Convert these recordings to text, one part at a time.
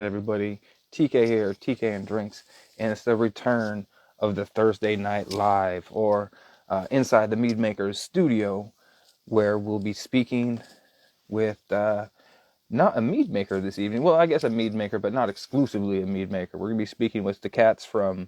everybody? TK here, TK and Drinks, and it's the return of the Thursday Night Live, or inside the Mead Maker's studio, where we'll be speaking with not a mead maker this evening. Well, I guess a mead maker, but not exclusively a mead maker. We're going to be speaking with the cats from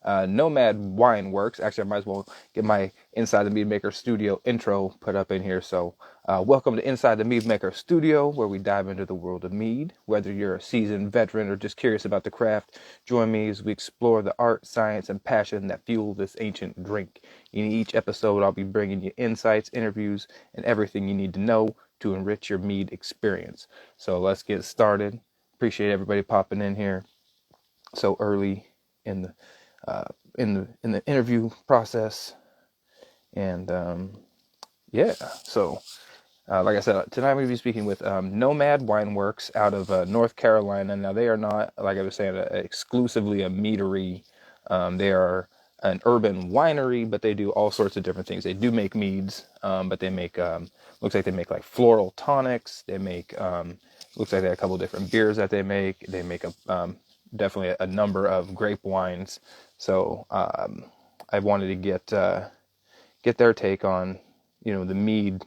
Nomad Wine Works. Actually, I might as well get my Inside the Mead Maker Studio intro put up in here. So, welcome to Inside the Mead Maker Studio, where we dive into the world of mead. Whether you're a seasoned veteran or just curious about the craft, join me as we explore the art, science, and passion that fuel this ancient drink. In each episode, I'll be bringing you insights, interviews, and everything you need to know to enrich your mead experience. So let's get started. Appreciate everybody popping in here so early in the interview process. And yeah, so like I said, tonight I'm going to be speaking with Nomad Wineworks out of North Carolina. Now they are not, like I was saying, exclusively a meadery. They are an urban winery, but they do all sorts of different things. They do make meads, but they make looks like they make like floral tonics. They make looks like they have a couple different beers that they make. They make definitely a number of grape wines. So I wanted to get their take on the mead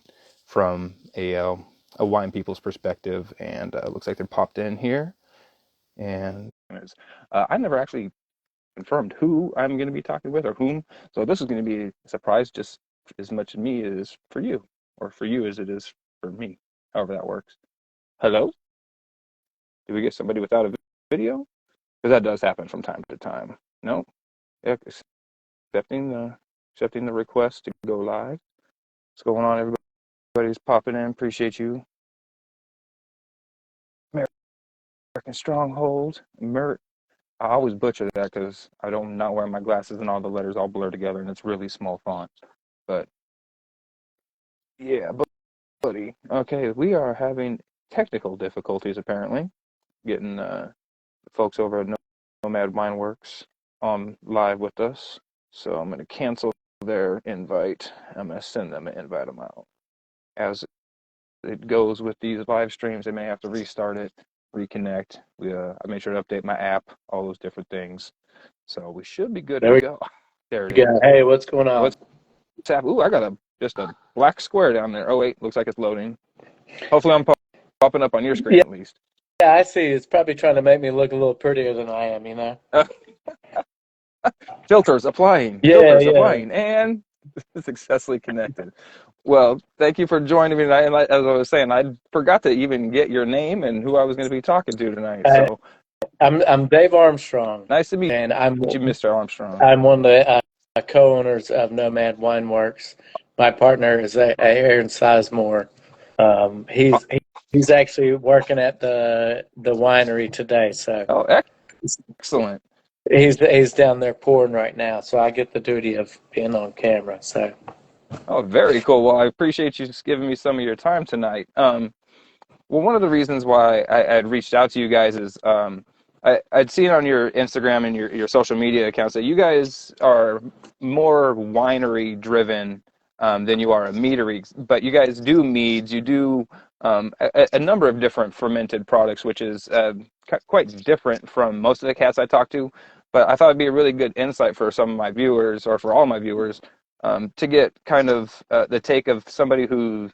from a wine people's perspective, and looks like they're popped in here. And I never actually confirmed who I'm going to be talking with or whom, so this is going to be a surprise, just as much to me as for you, or for you as it is for me, however that works. Hello? Did we get somebody without a video? Because that does happen from time to time. No? Yeah, accepting the request to go live. What's going on, everybody? Everybody's popping in. Appreciate you. American Stronghold. I always butcher that because I don't not wearing my glasses and all the letters all blur together and it's really small font. But yeah, buddy. Okay, we are having technical difficulties apparently getting folks over at Nomad Wineworks on live with us. So I'm going to cancel their invite. I'm going to send them an invite them out. As it goes with these live streams, they may have to restart it, reconnect. I made sure to update my app, all those different things. So we should be good There to we go. There it go. is. Hey, what's going on? What's happening? Ooh, I got just a black square down there. Oh wait, looks like it's loading. Hopefully I'm popping up on your screen Yeah, at least. yeah, I see. It's probably trying to make me look a little prettier than I am, you know? Filters applying. Yeah, Filters yeah. applying, and successfully connected. Well, thank you for joining me tonight. And as I was saying, I forgot to even get your name and who I was going to be talking to tonight. I, So I'm Dave Armstrong, nice to meet and I'm you, Mr. Armstrong. I'm one of the co-owners of Nomad Wineworks. My partner is Aaron Sizemore. Um, Oh, he's he's actually working at the winery today, so oh, excellent. he's down there pouring right now. So I get the duty of being on camera. So Oh, very cool. Well, I appreciate you just giving me some of your time tonight. Well, one of the reasons why I had reached out to you guys is I'd seen on your Instagram and your social media accounts that you guys are more winery driven than you are a meadery, but you guys do meads, you do a number of different fermented products, which is quite different from most of the cats I talk to. But I thought it'd be a really good insight for some of my viewers, or for all my viewers, to get kind of the take of somebody who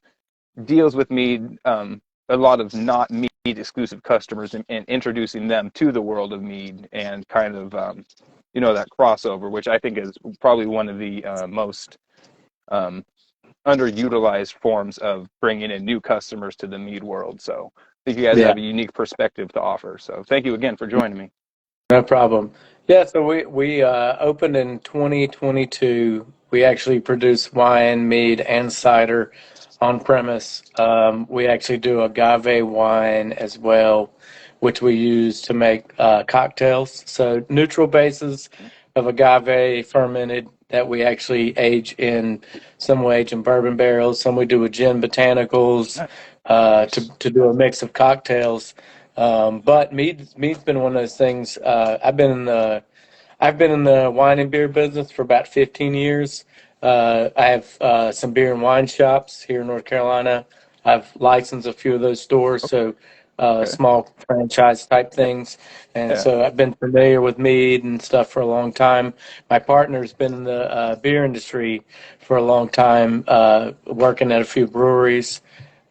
deals with mead, a lot of not mead exclusive customers, and introducing them to the world of mead, and kind of that crossover, which I think is probably one of the most um, underutilized forms of bringing in new customers to the mead world. So I think you guys yeah, have a unique perspective to offer. So thank you again for joining me. no problem. Yeah, so we opened in 2022. We actually produce wine, mead, and cider on premise. We actually do agave wine as well, which we use to make cocktails. So neutral bases of agave fermented that we actually age in. Some we age in bourbon barrels. Some we do with gin botanicals Nice. to do a mix of cocktails. But mead's been one of those things. I've been in the wine and beer business for about 15 years. I have some beer and wine shops here in North Carolina. I've licensed a few of those stores, so Okay. small franchise type things. And Yeah. so I've been familiar with Mead and stuff for a long time. My partner's been in the beer industry for a long time, working at a few breweries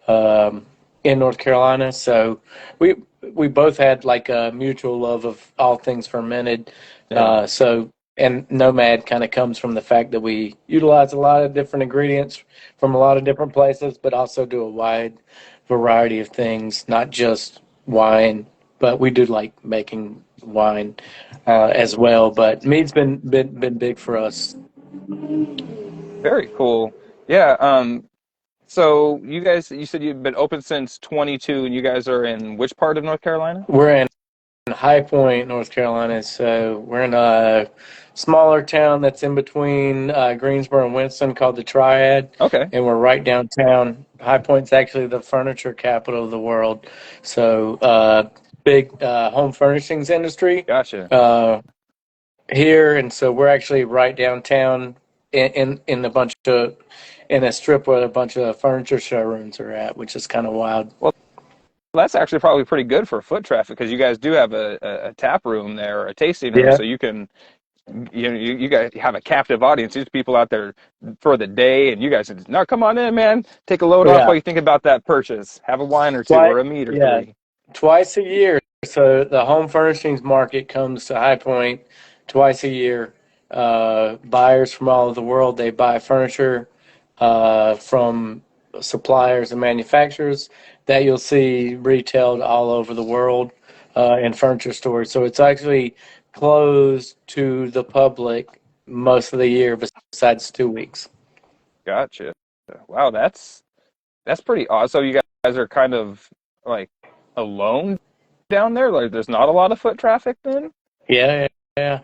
um, in North Carolina. So we we both had like a mutual love of all things fermented. Yeah. And Nomad kind of comes from the fact that we utilize a lot of different ingredients from a lot of different places, but also do a wide variety of things, not just wine, but we do like making wine as well. But mead's been big for us. Very cool. Yeah. So you guys, you said you've been open since 22, and you guys are in which part of North Carolina? We're in High Point, North Carolina. So we're in a smaller town that's in between Greensboro and Winston called the Triad, Okay. and we're right downtown. High Point's actually the furniture capital of the world. So big home furnishings industry Gotcha. uh, here, and so we're actually right downtown in a bunch of in a strip where a bunch of furniture showrooms are at, which is kind of wild. Well, that's actually probably pretty good for foot traffic because you guys do have a tap room there, or a tasting room, Yeah, so you can you guys have a captive audience. These people out there for the day, and you guys just, no, come on in, man. Take a load off yeah. while you think about that purchase. Have a wine or two Twice, or a meat or yeah, three. twice a year. So the home furnishings market comes to High Point twice a year. Buyers from all over the world, they buy furniture from suppliers and manufacturers that you'll see retailed all over the world in furniture stores. So it's actually closed to the public most of the year besides 2 weeks. Gotcha. Wow, that's pretty awesome. So you guys are kind of like alone down there. Like there's not a lot of foot traffic then. Yeah, yeah,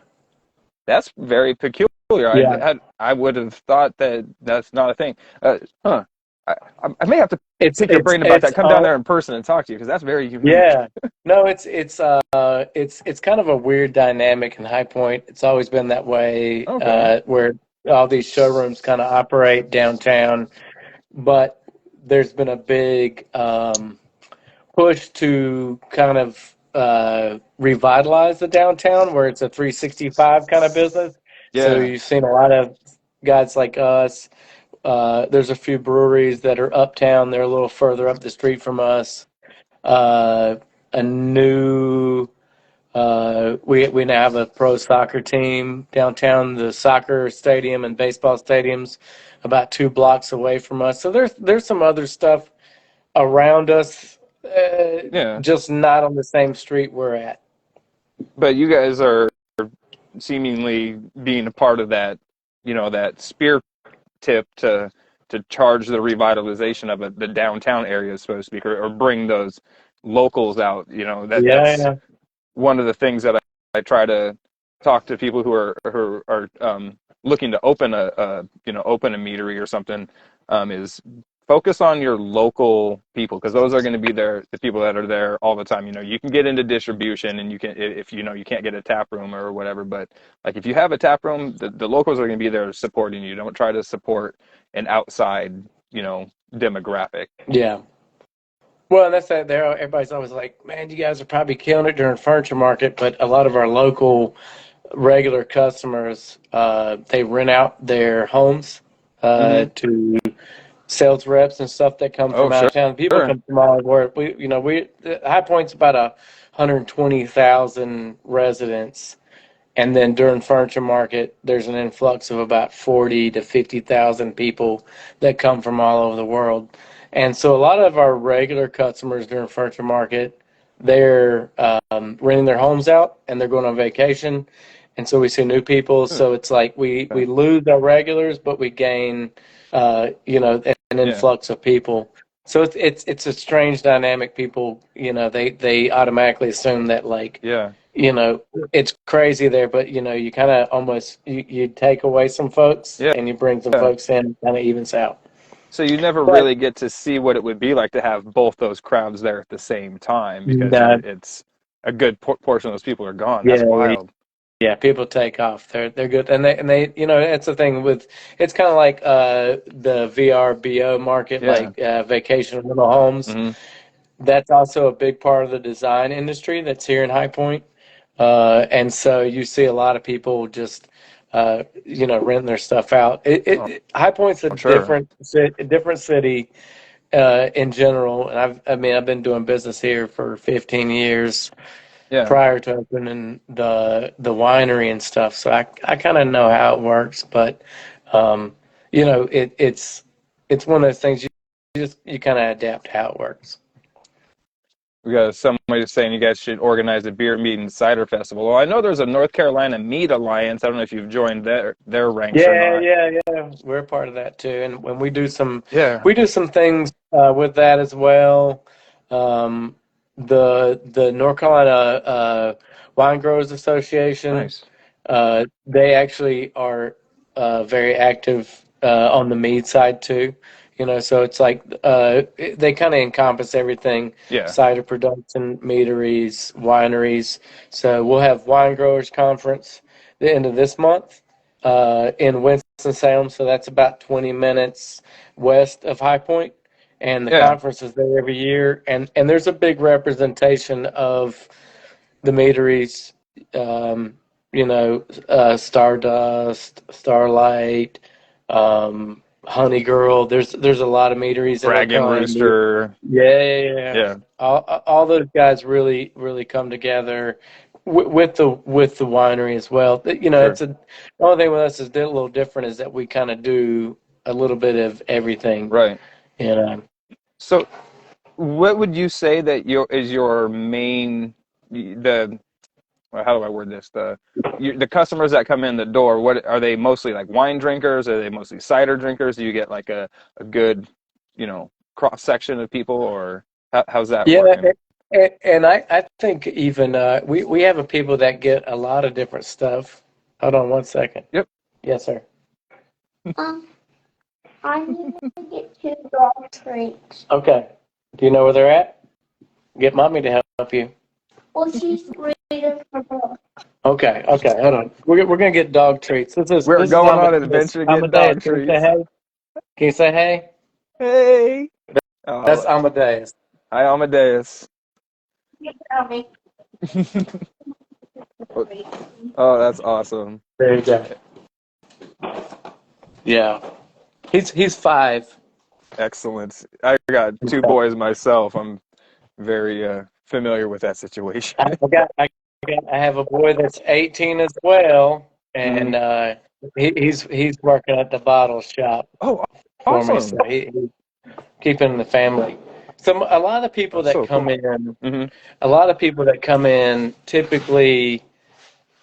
That's very peculiar. yeah. I would have thought that that's not a thing. Huh. I, I may have to It's pick your it's brain about it's that. Come down all there in person and talk to you because that's very unique. yeah. No, it's kind of a weird dynamic in High Point. It's always been that way, Okay. where all these showrooms kind of operate downtown, but there's been a big push to kind of revitalize the downtown where it's a 365 kind of business. So Yeah. you've seen a lot of guys like us. There's a few breweries that are uptown. They're a little further up the street from us. Uh, a new we now have a pro soccer team downtown. The soccer stadium and baseball stadiums about 2 blocks away from us. So there's some other stuff around us, Yeah. just not on the same street we're at. But you guys are seemingly being a part of that, that spear tip to charge the revitalization of the downtown area, so to speak, or bring those locals out. That's Yeah, one of the things that I try to talk to people who are looking to open a meadery or something, is focus on your local people because those are going to be the people that are there all the time. You can get into distribution and you can if you can't get a tap room or whatever, but like if you have a tap room, the locals are going to be there supporting you. Don't try to support an outside demographic. yeah. Well, and that's that. There, everybody's always like, "Man, you guys are probably killing it during furniture market." But a lot of our local regular customers, they rent out their homes Hmm. to sales reps and stuff that come Oh, from out sure. of town. People come from all over. High Point's about 120,000 residents, and then during furniture market, there's an influx of about 40 to 50,000 people that come from all over the world. And so a lot of our regular customers during furniture market, they're renting their homes out and they're going on vacation. And so we see new people. So it's like we lose our regulars, but we gain, an Yeah. influx of people. So it's a strange dynamic. People, they automatically assume that like, Yeah. you know, it's crazy there, but you kind of almost you take away some folks Yeah. and you bring some Yeah. folks in, kind of evens out. So you never But really get to see what it would be like to have both those crowds there at the same time because no, it's a good portion of those people are gone. That's yeah, wild. yeah, people take off. They're good, and they it's the thing with it's kind of like the VRBO market, Yeah. like vacation rental homes. Hmm. that's also a big part of the design industry that's here in High Point. And so you see a lot of people just, renting their stuff out. Oh, High Point's a I'm sure. different city in general. And I've been doing business here for 15 years Yeah. prior to opening the winery and stuff. So I kind of know how it works, but um, it's one of those things you kind of adapt how it works. We got somebody saying you guys should organize a beer, mead, and cider festival. Well, I know there's a North Carolina Mead Alliance. I don't know if you've joined their ranks or Yeah, not. yeah, yeah. We're a part of that too, and when Yeah. we do some things with that as well. Um, the North Carolina Wine Growers Association, Nice. they actually are very active on the mead side too. So it's like they kind of encompass everything: Yeah. cider production, meaderies, wineries. So we'll have wine growers conference the end of this month in Winston-Salem, so that's about 20 minutes west of High Point. And the Yeah. conference is there every year, and there's a big representation of the meaderies, Stardust, Starlight, Honey Girl. There's a lot of meaderies in North Dragon Carolina. Rooster. Yeah, yeah, yeah. Yeah. All those guys really, really come together with the winery as well. Sure. The only thing with us is a little different is that we kind of do a little bit of everything. Right. You know. So, what would you say that your main the well, how do I word this? The customers that come in the door, what are they mostly like wine drinkers? Are they mostly cider drinkers? Do you get like a good, cross section of people, or how's that Yeah, working? and I think even we have a people that get a lot of different stuff. Hold on one second. Yep. Yes, sir. Um, I need to get two dog treats. Okay. Do you know where they're at? Get mommy to help you. Well, she's reading her book. Okay, okay, hold on. We're gonna get dog treats. We're This is going on an Amadeus. adventure to get Amadeus, dog can you say treats. hey? Can you say hey? Hey. That's Oh, Amadeus. hi, Amadeus. You tell me. Oh, that's awesome. There you go. Yeah, he's 5. Excellent. I got two Okay. boys myself. I'm very familiar with that situation. I have a boy that's 18 as well, and Mhm. he's working at the bottle shop Oh, for me, so awesome. he's keeping the family. So a lot of people That's that so come cool. in, Hmm. a lot of people that come in typically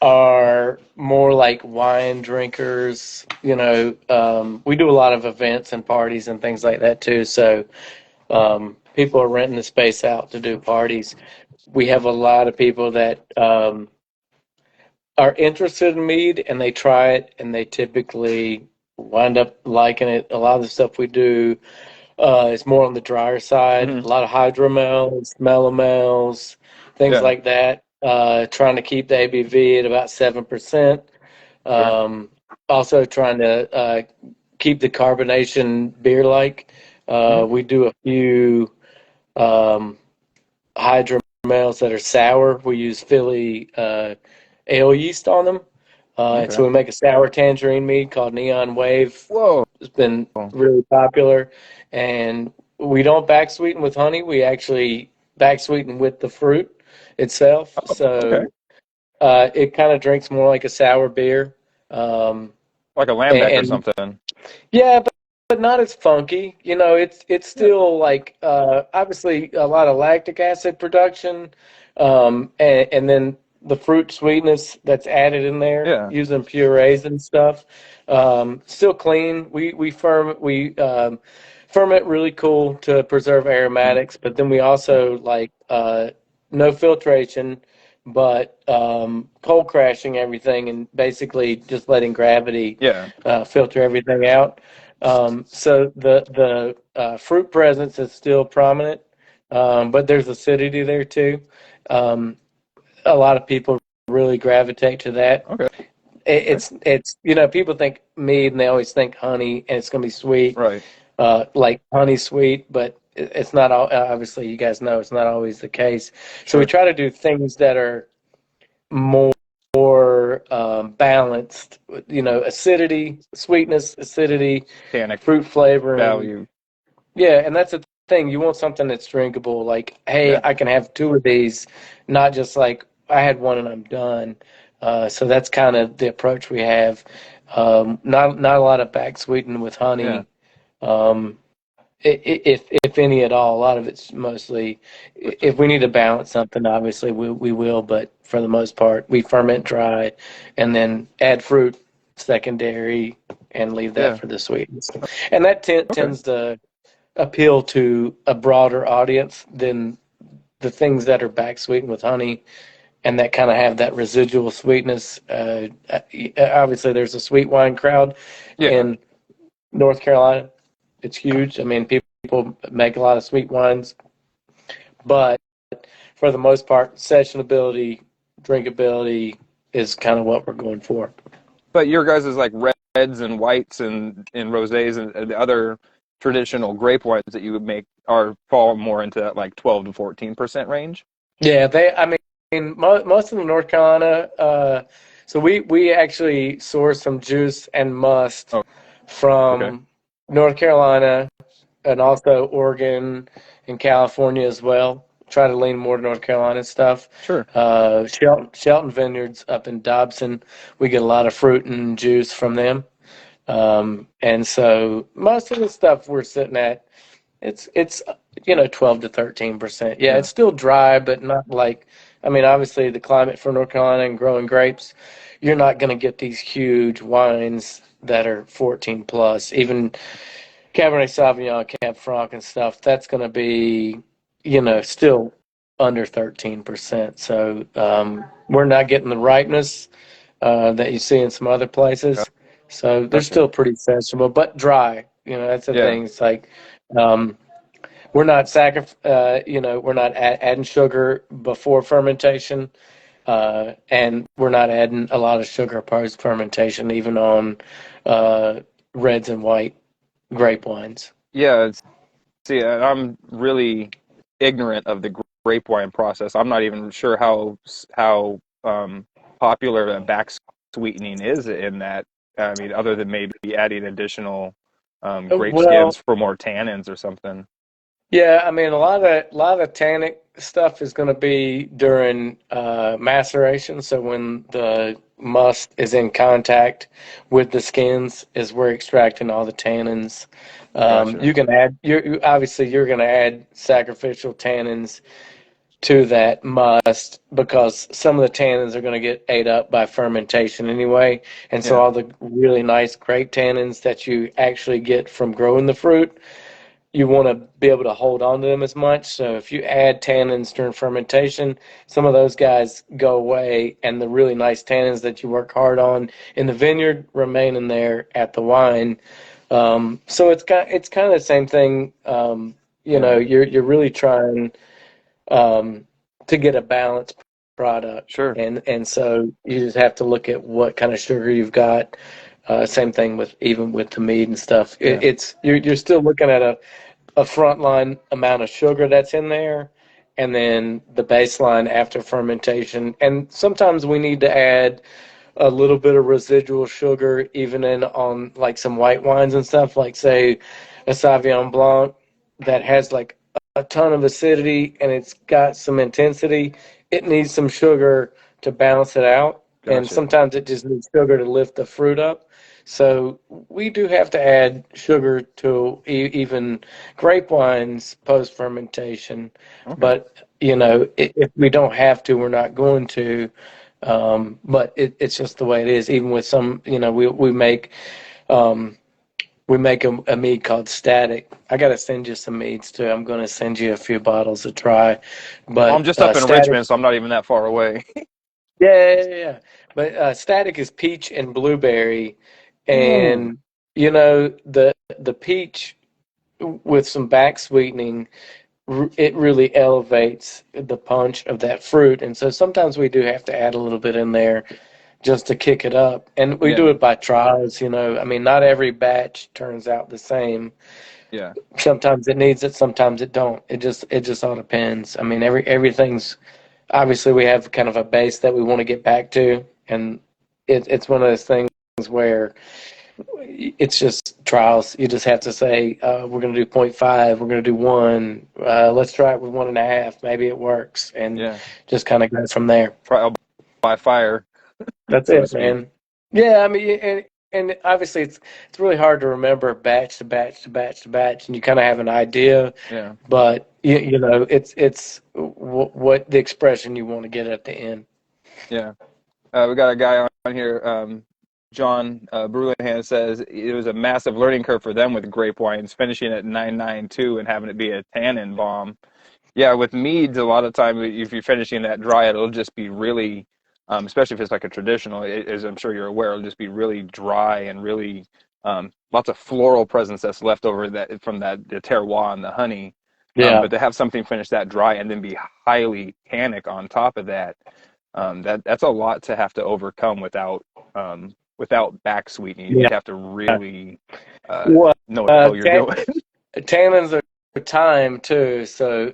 are more like wine drinkers. We do a lot of events and parties and things like that too. So people are renting the space out to do parties. We have a lot of people that are interested in mead and they try it and they typically wind up liking it. A lot of the stuff we do is more on the drier side. Hmm. A lot of hydromels, melomels, things Yeah, like that. Trying to keep the ABV at about 7%. sure. Um, Also trying to keep the carbonation beer-like. Hmm. We do a few um, hydromels that are sour. We use Philly ale yeast on them. And Okay. so we make a sour tangerine mead called Neon Wave. Whoa. It's been really popular. And we don't back sweeten with honey. We actually back sweeten with the fruit itself. Oh, okay. So it kind of drinks more like a sour beer. Um, Like a lambic or and something. yeah, but not as funky. It's Yeah. still like obviously a lot of lactic acid production, and then the fruit sweetness that's added in there Yeah. using purees and stuff. Still clean. We ferment really cool to preserve Mhm. aromatics, but then we also like no filtration, but cold crashing everything and basically just letting gravity Yeah. filter everything out. So the fruit presence is still prominent, but there's acidity there too. Um, a lot of people really gravitate to that. Okay. It's people think mead and they always think honey and it's going to be sweet, Right. like honey sweet, but it's not all, obviously you guys know it's not always the case. So we Sure. try to do things that are more balanced, acidity, sweetness, acidity, Tannic fruit flavoring. value. Yeah, and that's the thing. You want something that's drinkable. Like, hey, Yeah. I can have two of these, not just like I had one and I'm done. So that's kind of the approach we have. Not a lot of back sweetening with Yeah. honey. Um, if any at all. A lot of it's mostly With if we need to balance something, obviously we will, but for the most part, we ferment dry and then add fruit secondary and leave that yeah. for the sweetness. And that Okay. tends to appeal to a broader audience than the things that are back sweetened with honey and that kind of have that residual sweetness. Obviously, there's a sweet wine crowd Yeah. in North Carolina. It's huge. I mean, people make a lot of sweet wines, but for the most part, sessionability, drinkability is kind of what we're going for. But your guys is like reds and whites and rosés and the other traditional grape wines that you would make are fall more into that like 12 to 14% range. Yeah, I mean, most of the North Carolina. So we actually source some juice and must Oh, okay. from North Carolina and also Oregon and California as well. Try to lean more to North Carolina stuff. Sure. Shelton Vineyards up in Dobson, we get a lot of fruit and juice from them. And so most of the stuff we're sitting at, it's 12 to 13%. Yeah, Yeah. it's still dry, but not like, I mean, obviously the climate for North Carolina and growing grapes, you're not going to get these huge wines that are 14 plus. Even Cabernet Sauvignon, Cab Franc, and stuff, that's going to be, still under 13%. So we're not getting the ripeness that you see in some other places. So they're Gotcha. still pretty sessionable, but dry. That's the Yeah. thing. It's like um, we're not we're not adding sugar before fermentation, and we're not adding a lot of sugar post fermentation, even on reds and white grape wines. Yeah. See, I'm really ignorant of the grape wine process. I'm not even sure how popular a back sweetening is in that. I mean, other than maybe adding additional grape Well, skins for more tannins or something. yeah, I mean, a lot of tannic stuff is going to be during maceration. So when the must is in contact with the skins, is we're extracting all the tannins. Gotcha. You can add, obviously you're going to add sacrificial tannins to that must because some of the tannins are going to get ate up by fermentation anyway, and so Yeah. all the really nice grape tannins that you actually get from growing the fruit you want to be able to hold on to them as much. So if you add tannins during fermentation, some of those guys go away, and the really nice tannins that you work hard on in the vineyard remain in there at the wine. So it's kind of the same thing. Yeah. You're really trying to get a balanced product, Sure. and so you just have to look at what kind of sugar you've got. Same thing with even with the mead and stuff. Yeah. You're still looking at a frontline amount of sugar that's in there, and then the baseline after fermentation. And sometimes we need to add a little bit of residual sugar, even in on like some white wines and stuff, like say a Sauvignon Blanc that has like a ton of acidity and it's got some intensity. It needs some sugar to balance it out, and Gotcha. sometimes it just needs sugar to lift the fruit up. So we do have to add sugar to even grape wines post fermentation, Okay. but if we don't have to, we're not going to. But it's just the way it is. Even with some, um, we make a mead called Static. I got to send you some meads too. I'm going to send you a few bottles to try. Well, I'm But just up in Static, Richmond, so I'm not even that far away. yeah. But Static is peach and blueberry, Ooh. and the peach with some back sweetening, it really elevates the punch of that fruit. And so sometimes we do have to add a little bit in there just to kick it up. And we do Yeah. it by trials. I mean, not every batch turns out the same. Yeah. Sometimes it needs it, sometimes it don't. It just all depends. I mean, everything's obviously we have kind of a base that we want to get back to, and it's one of those things where it's just trials. You just have to say, we're going to do 0.5, we're going to do 1, let's try it with 1.5, maybe it works, and Yeah. just kind of go from there. Trial by fire, That's so to it, speak. man. Yeah, I mean, and obviously it's really hard to remember batch to batch to batch to batch, and you kind of have an idea, Yeah. but it's what the expression you want to get at the end. Yeah. We got a guy on here, John Brulenhan says it was a massive learning curve for them with grape wines, finishing at 992 and having it be a tannin bomb. Yeah, with meads, a lot of time if you're finishing that dry, it'll just be really, especially if it's like a traditional, as I'm sure you're aware, it'll just be really dry and really lots of floral presence that's left over that from that the terroir and the honey. Yeah, But to have something finish that dry and then be highly tannic on top of that, that's a lot to have to overcome without back sweetening. yeah. You'd have to really Well, know what the hell you're tan doing. tannins are time too. So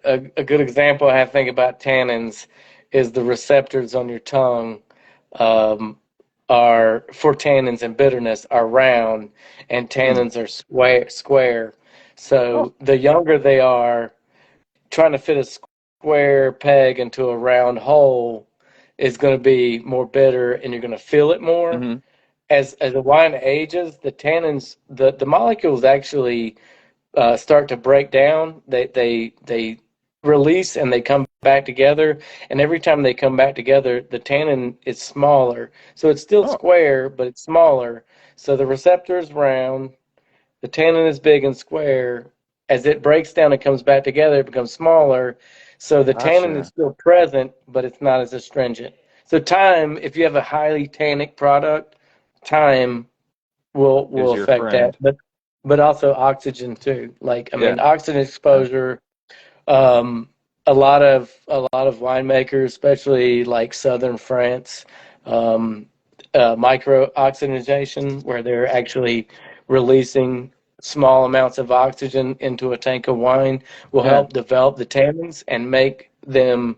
a good example I think about tannins is the receptors on your tongue um, are for tannins and bitterness are round, and Hmm. tannins are square. Oh, So the younger they are, trying to fit a square peg into a round hole is going to be more bitter, and you're going to feel it more. hmm. As the wine ages, the tannins, the molecules actually start to break down. They release and they come back together. And every time they come back together, the tannin is smaller. So it's still Oh, square, but it's smaller. So the receptor is round. The tannin is big and square. As it breaks down and comes back together, it becomes smaller. So the tannin is gotcha. still present, but it's not as astringent. So time, if you have a highly tannic product, time will Is your affect that, friend. but also oxygen too. Like I Yeah. mean, oxygen Yeah. exposure. Um, a lot of winemakers, especially like southern France, um, micro oxygenation, where they're actually releasing small amounts of oxygen into a tank of wine, will Yeah. help develop the tannins and make them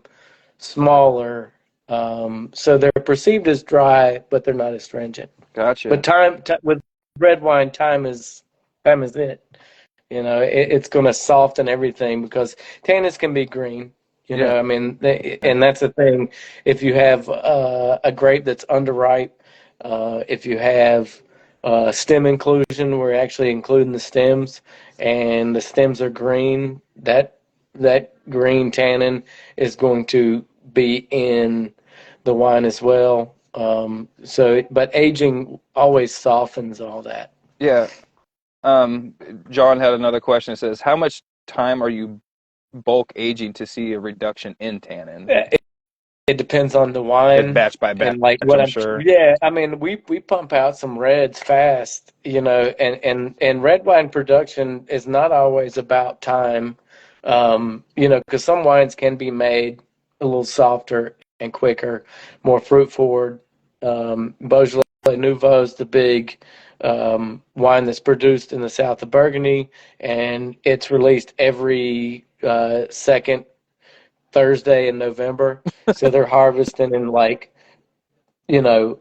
smaller. So they're perceived as dry, but they're not astringent. But Gotcha. with red wine, time is it. It's going to soften everything because tannins can be green. Yeah. I mean, and that's the thing. If you have a grape that's underripe, if you have stem inclusion, we're actually including the stems, and the stems are green. That green tannin is going to be in the wine as well. But aging always softens all that. Yeah. Um, John had another question. It says, how much time are you bulk aging to see a reduction in tannin? It depends on the It wine batch by batch, and like what I'm I'm. sure. Yeah, I mean, we pump out some reds fast, and red wine production is not always about time, because some wines can be made a little softer and quicker, more fruit forward. Beaujolais Nouveau is the big wine that's produced in the south of Burgundy, and it's released every second Thursday in November. So they're harvesting in like, you know,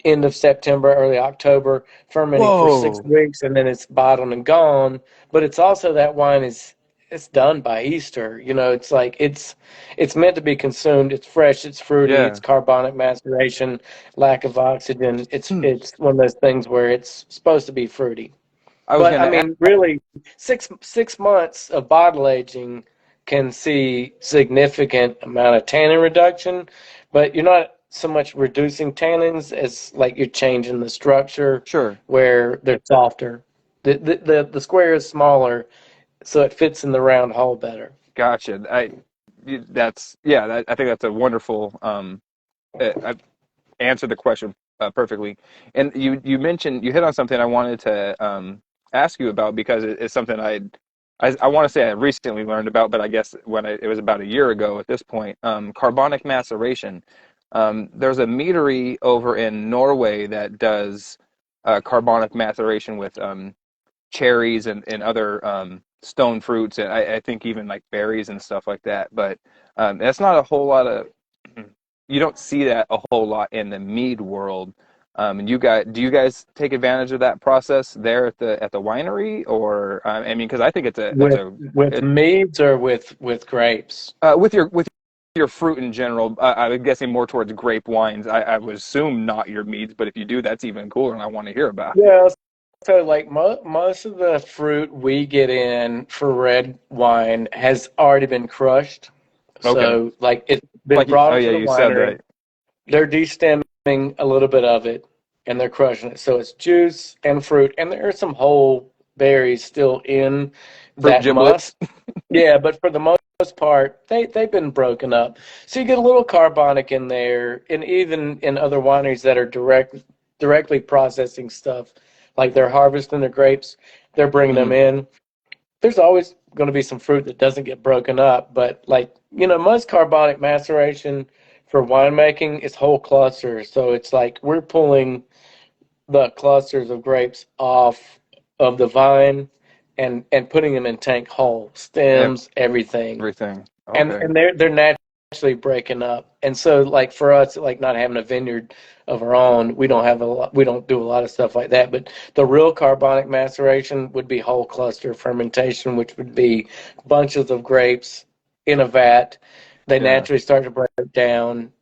end of September, early October, fermenting for six Whoa. weeks, and then it's bottled and gone. But it's also that wine is it's done by Easter. It's like it's meant to be consumed. It's fresh. It's fruity. It's Yeah. carbonic maceration, lack of oxygen. It's Hmm. it's one of those things where it's supposed to be fruity. I was But I gonna mean, really, six months of bottle aging can see significant amount of tannin reduction, but you're not so much reducing tannins as like you're changing the structure sure. where they're softer. The square is smaller, so it fits in the round hole better. Gotcha. That's yeah. I think that's a wonderful. I answered the question perfectly. And you mentioned you hit on something I wanted to ask you about because it's something I want to say I recently learned about, but I guess it was about a year ago at this point. Carbonic maceration. There's a meadery over in Norway that does carbonic maceration with cherries and other stone fruits, and I think even like berries and stuff like that. But that's not a whole lot of you don't see that a whole lot in the mead world. And do you guys take advantage of that process there at the winery, or I mean, because I think With meads or with grapes? with your fruit in general. I'm guessing more towards grape wines. I would assume not your meads, but if you do, that's even cooler, and I want to hear about it. Yeah, so like most of the fruit we get in for red wine has already been crushed. Okay, So like it's been brought oh into yeah, the you said winery. that They're destemming a little bit of it and they're crushing it. So it's juice and fruit, and there are some whole berries still in fruit that giblets. must. Yeah, but for the most part, they've been broken up. So you get a little carbonic in there, and even in other wineries that are directly processing stuff, like they're harvesting their grapes, they're bringing them Mm, in. There's always going to be some fruit that doesn't get broken up, but like, most carbonic maceration for winemaking is whole clusters. So it's like we're pulling the clusters of grapes off of the vine and putting them in tank whole, stems, everything. everything. And Okay. and they're naturally breaking up. And so like for us, like not having a vineyard of our own, we don't do a lot of stuff like that. But the real carbonic maceration would be whole cluster fermentation, which would be bunches of grapes in a vat. They Yeah. naturally start to break down,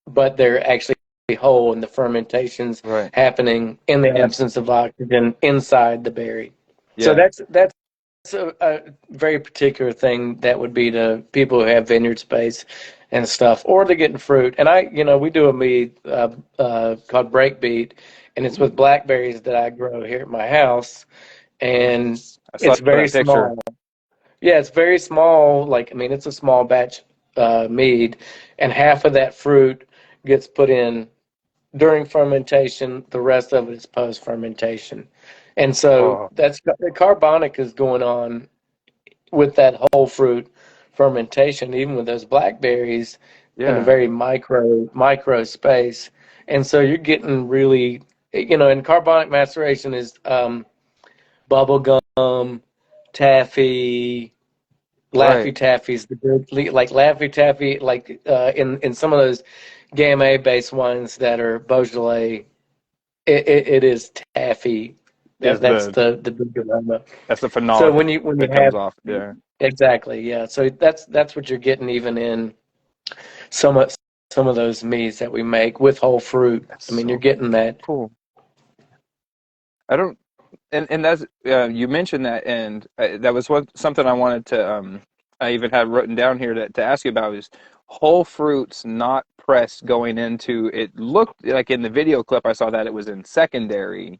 but they're actually whole, and the fermentation's Right. happening in the And absence of oxygen inside the berry. So yeah. that's a very particular thing that would be to people who have vineyard space and stuff, or they're getting fruit. And we do a mead called Breakbeat, and it's with Ooh, blackberries that I grow here at my house, and I saw it's very that picture. small. Yeah, it's very small. Like, I mean, it's a small batch mead, and half of that fruit gets put in during fermentation. The rest of it is post fermentation, and so Oh, that's the carbonic is going on with that whole fruit fermentation, even with those blackberries in a yeah. very micro space. And so you're getting really, and carbonic maceration is bubble gum, taffy, Right. Laffy Taffy's the good, like Laffy Taffy, like in some of those Gamay based wines that are Beaujolais, it is taffy. Is That's the the big aroma. that's the So phenolic when you that comes have off there. exactly, yeah. So that's what you're getting even in some of some of those meads that we make with whole fruit. That's I mean, you're so getting that. cool. I don't and that's you mentioned that, and that was something I wanted to I even had written down here to ask you about is whole fruits not pressed going into it. Looked like in the video clip I saw that it was in secondary,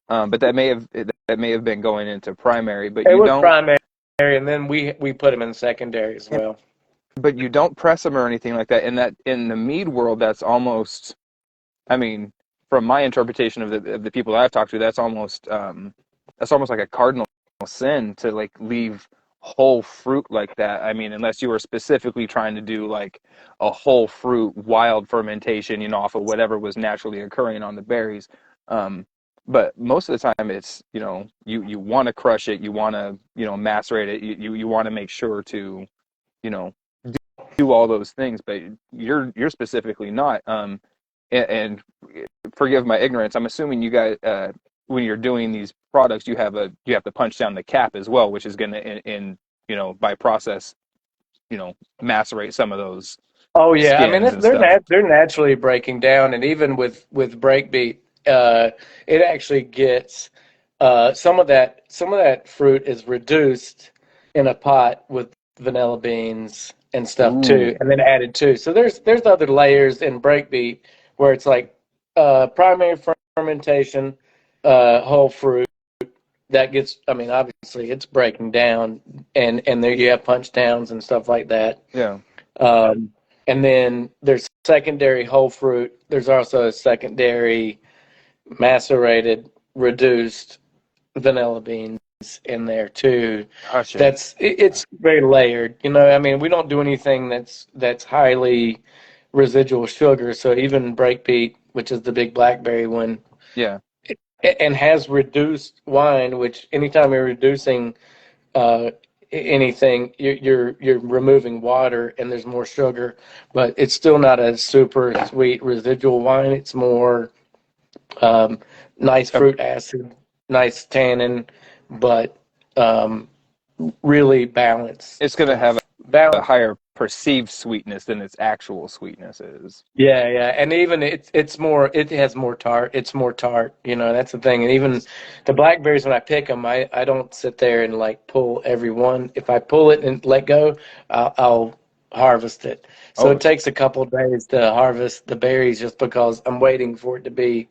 but that may have been going into primary. But It you was don't primary, and then we put them in secondary as well. but you don't press them or anything like that. And that in the mead world, that's almost, I mean, from my interpretation of the people that I've talked to, that's almost like a cardinal sin to like leave whole fruit like that. I mean, unless you were specifically trying to do like a whole fruit wild fermentation, off of whatever was naturally occurring on the berries. Um, but most of the time, it's you want to crush it, you want to macerate it, you want to make sure to you know do all those things, but you're specifically not. And forgive my ignorance. I'm assuming you guys, when you're doing these products, you have to punch down the cap as well, which is going to in by process, macerate some of those Oh yeah, I mean skins and stuff. they're naturally breaking down, and even with breakbeat, it actually gets some of that fruit is reduced in a pot with vanilla beans and stuff too, Ooh, and then added too. So there's other layers in breakbeat where it's like primary fermentation, whole fruit that gets. I mean, obviously it's breaking down, and there you have punch downs and stuff like that. yeah, Um, and then there's secondary whole fruit. There's also a secondary macerated, reduced vanilla beans in there too. gotcha. It's very layered. I mean, we don't do anything that's highly residual sugar. So even breakbeat, which is the big blackberry one, Yeah, and has reduced wine, which anytime you're reducing uh, anything, you're removing water and there's more sugar, but it's still not a super sweet residual wine. It's more um, nice Um, fruit acid, nice tannin, but um, really balanced it's going to have stuff. a Balance. higher perceived sweetness than its actual sweetness is. Yeah, yeah, and even it's more. It has more tart. It's more tart. That's the thing. And even the blackberries, when I pick them, I don't sit there and like pull every one. If I pull it and let go, I'll harvest it. So Oh, it takes a couple of days to harvest the berries, just because I'm waiting for it to be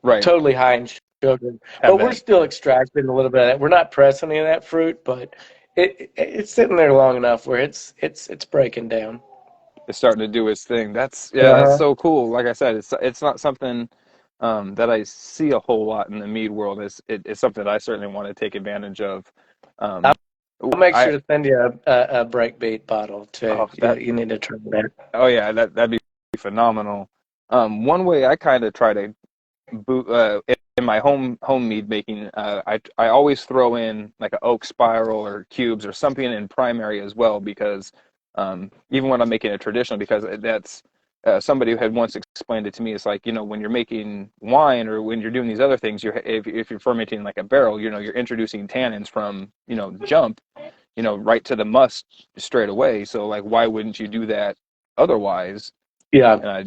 right. totally high in sugar. Have But we're that. still extracting a little bit of that. We're not pressing any of that fruit, but it's sitting there long enough where it's breaking down. It's starting to do its thing. That's Uh-huh. so cool. Like I said, it's not something that I see a whole lot in the mead world. It's something that I certainly want to take advantage of. I'll, Um, I'll make I sure to send you a breakbeat bottle too. oh You, that you need to try that. oh yeah, that'd be phenomenal. One way I kind of try to in my home mead making, I always throw in like an oak spiral or cubes or something in primary as well, because even when I'm making a traditional, because that's somebody who had once explained it to me. It's like, when you're making wine or when you're doing these other things, if you're fermenting like a barrel, you're introducing tannins from jump, right to the must straight away. So like, why wouldn't you do that otherwise? Yeah, And I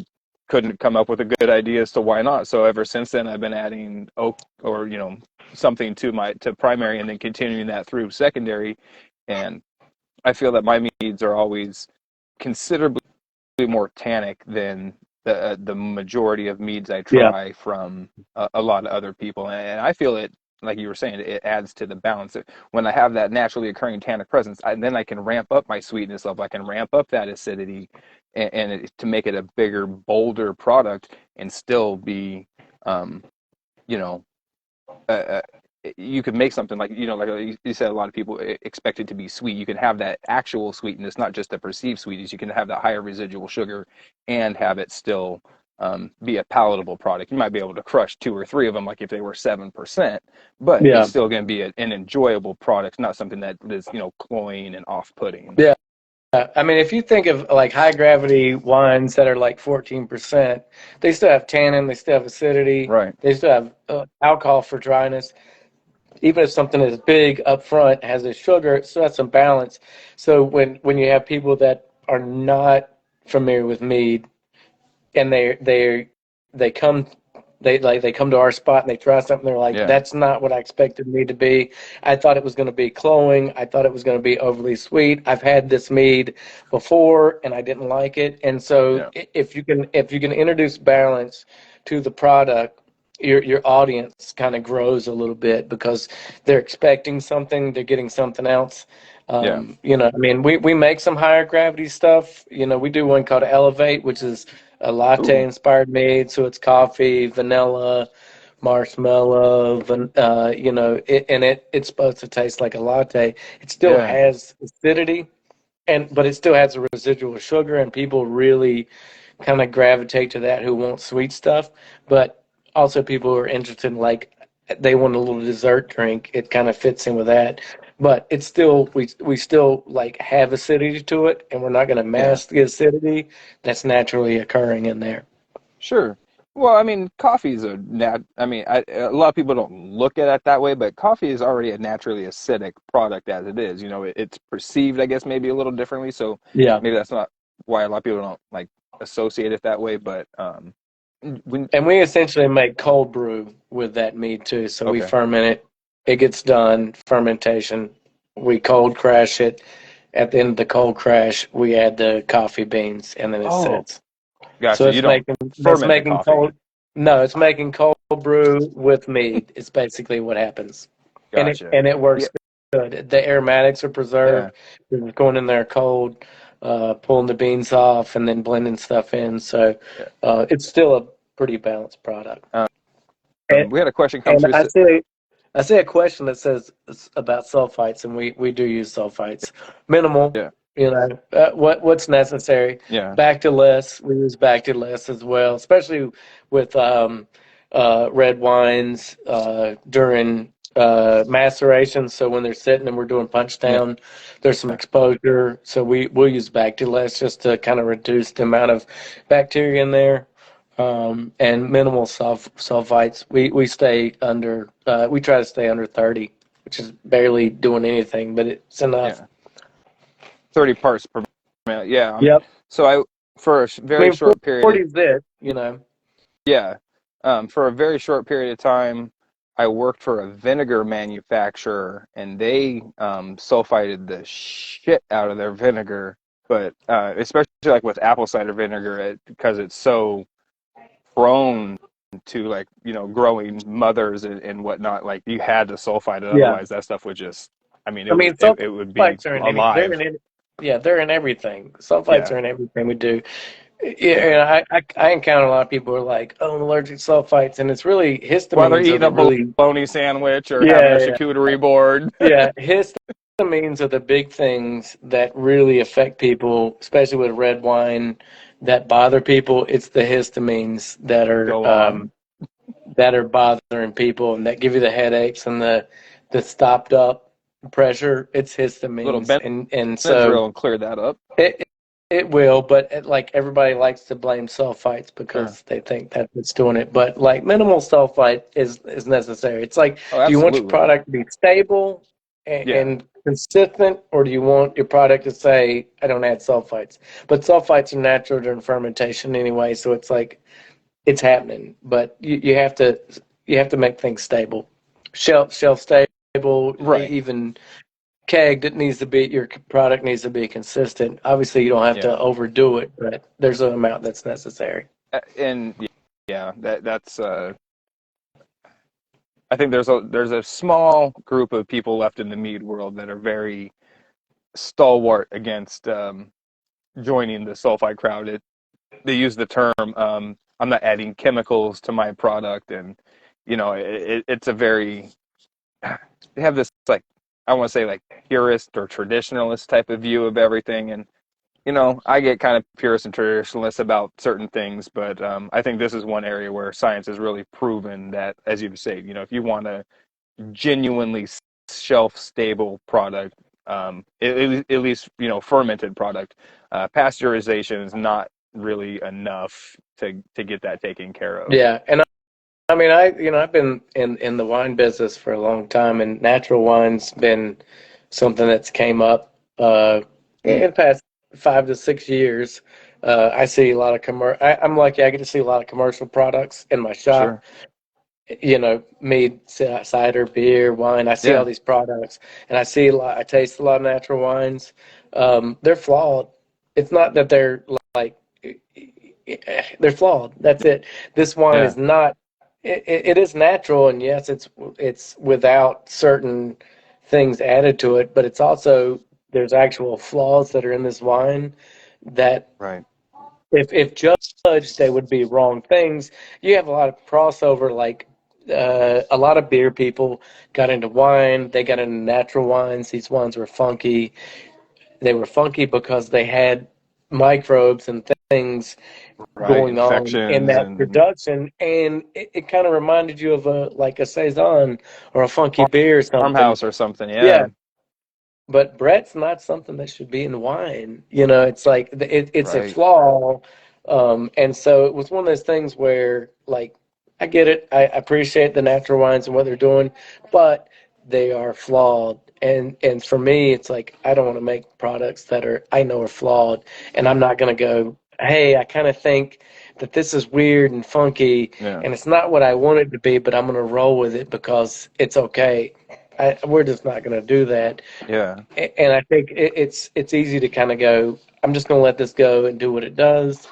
couldn't come up with a good idea as to why not. So ever since then, I've been adding oak or something to primary, and then continuing that through secondary. And I feel that my meads are always considerably more tannic than the majority of meads I yeah, try from a lot of other people, and I feel it. Like you were saying, it adds to the balance. When I have that naturally occurring tannic presence, then I can ramp up my sweetness level. I can ramp up that acidity, to make it a bigger, bolder product, and still be, um, you know, uh, you could make something like like you said, a lot of people expect it to be sweet. You can have that actual sweetness, not just the perceived sweetness. You can have that higher residual sugar and have it still be a palatable product. You might be able to crush two or three of them, like if they were 7%, but it's yeah, still going to be an enjoyable product, not something that is cloying and off-putting. yeah. I mean, if you think of like high gravity wines that are like 14%, they still have tannin, they still have acidity, Right. they still have alcohol for dryness. Even if something is big up front has a sugar, it still has some balance. So when you have people that are not familiar with mead, and they come they come to our spot and they try something, they're like, Yeah. that's not what I expected mead to be. I thought it was going to be cloying. I thought it was going to be overly sweet. I've had this mead before and I didn't like it. And so Yeah. if you can introduce balance to the product, your audience kind of grows a little bit, because they're expecting something, they're getting something else. Yeah. I mean, we make some higher gravity stuff. We do one called Elevate, which is a latte Ooh. inspired mead. So it's coffee, vanilla, marshmallow, it's supposed to taste like a latte. It still Yeah. has acidity, but it still has a residual sugar, and people really kind of gravitate to that who want sweet stuff. But also people who are interested in, like, they want a little dessert drink. It kind of fits in with that. But it's still we still like have acidity to it, and we're not going to Yeah. mask the acidity that's naturally occurring in there. Sure. Well, I mean, coffee's a nat. I mean, a lot of people don't look at it that way, but coffee is already a naturally acidic product as it is. It's perceived, I guess, maybe a little differently. So Yeah. maybe that's not why a lot of people don't like associate it that way. But when And we essentially make cold brew with that mead too. So we okay, ferment it. It gets done, fermentation. We cold crash it. At the end of the cold crash, we add the coffee beans, and then it oh, sits. So gotcha. You it's don't making it's ferment the making coffee. cold. No, it's making cold brew with mead. It's basically what happens, and it Gotcha. and it Yeah. works good. The aromatics are Yeah. preserved. We're going in there cold, pulling the beans off, and then blending stuff in. So Yeah. it's still a pretty balanced product. Um, And, we had a question come and through. I see a question that says about sulfites, and we do use sulfites, minimal. Yeah. What's necessary. Yeah. Back to less. We use back to less as well, especially with red wines during maceration. So when they're sitting and we're doing punch Yeah. down, there's some exposure. So we'll use Bactiless just to kind of reduce the amount of bacteria in there. And minimal sulfites. We stay under. We try to stay under 30, which is barely doing anything, but it's enough. Yeah. 30 parts per million. Yeah. Yep. So for a I very mean, short period 40 is it, you know. yeah, for a very short period of time, I worked for a vinegar manufacturer, and they sulfited the shit out of their vinegar. But especially like with apple cider vinegar, because it's so prone to like growing mothers and whatnot. Like you had to sulfite it, Yeah. otherwise that stuff would just. I mean, I mean, it would be sulfites are in any. They're alive. in. Yeah, they're in everything. Sulfites Yeah. are in everything we do. Yeah, I encounter a lot of people who are like, "Oh, I'm allergic to sulfites," and it's really While they're histamines are eating the a really. bologna sandwich or having a Yeah, charcuterie board. yeah. Histamines are the big things that really affect people, especially with red wine, that bother people. It's the histamines Go on. that are bothering people and that give you the headaches and the stopped up pressure. It's Little histamines, and so Benadryl cleared that up. it it will. But like everybody likes to blame sulfites Sure. because they think that's what's doing it. But like minimal sulfite is necessary. It's like, Oh, do you want your absolutely. product to be stable Yeah. and consistent, or do you want your product to say, I don't add sulfites? But sulfites are natural during fermentation anyway, so it's like it's happening. But you have to make things stable, shelf stable, Right. even kegged. It needs to be, your product needs to be consistent. Obviously, you don't have to Yeah. overdo it, but there's an amount that's necessary. And yeah, that's I think there's a small group of people left in the mead world that are very stalwart against joining the sulfite crowd. They use the term I'm not adding chemicals to my product, and it's a very they have this like I want to say like purist or traditionalist type of view of everything, and I get kind of purist and traditionalist about certain things, but I think this is one area where science has really proven that, as you say, if you want a genuinely shelf stable product, at least fermented product, pasteurization is not really enough to get that taken care of. Yeah, and I mean, I've been in the wine business for a long time, and natural wine's been something that's came up in Mm, the past 5 to 6 years. I see a lot of I'm lucky. I get to see a lot of commercial products in my shop. sure. Mead, cider, beer, wine. I see all Yeah. these products, and I taste a lot of natural wines. They're flawed. It's not that they're like, they're flawed. That's it. This wine Yeah. is not. It is natural, and yes, it's without certain things added to it, but it's also, there's actual flaws that are in this wine that Right. if judged, they would be wrong things. You have a lot of crossover, like a lot of beer people got into wine. They got into natural wines. These wines were funky. They were funky because they had microbes and things Right. going on in Infections that and production, and it kind of reminded you of a saison or a funky beer or something. farmhouse or something. Yeah, Yeah. but Brett's not something that should be in wine. It's like it's a Right. flaw, and so it was one of those things where, like, I get it. I appreciate the natural wines and what they're doing, but they are flawed. And for me, it's like I don't want to make products that I know are flawed, and I'm not going to go, hey, I kind of think that this is weird and funky, Yeah. and it's not what I want it to be, but I'm going to roll with it because it's okay. We're just not going to do that. Yeah. And I think it's easy to kind of go, I'm just going to let this go and do what it does,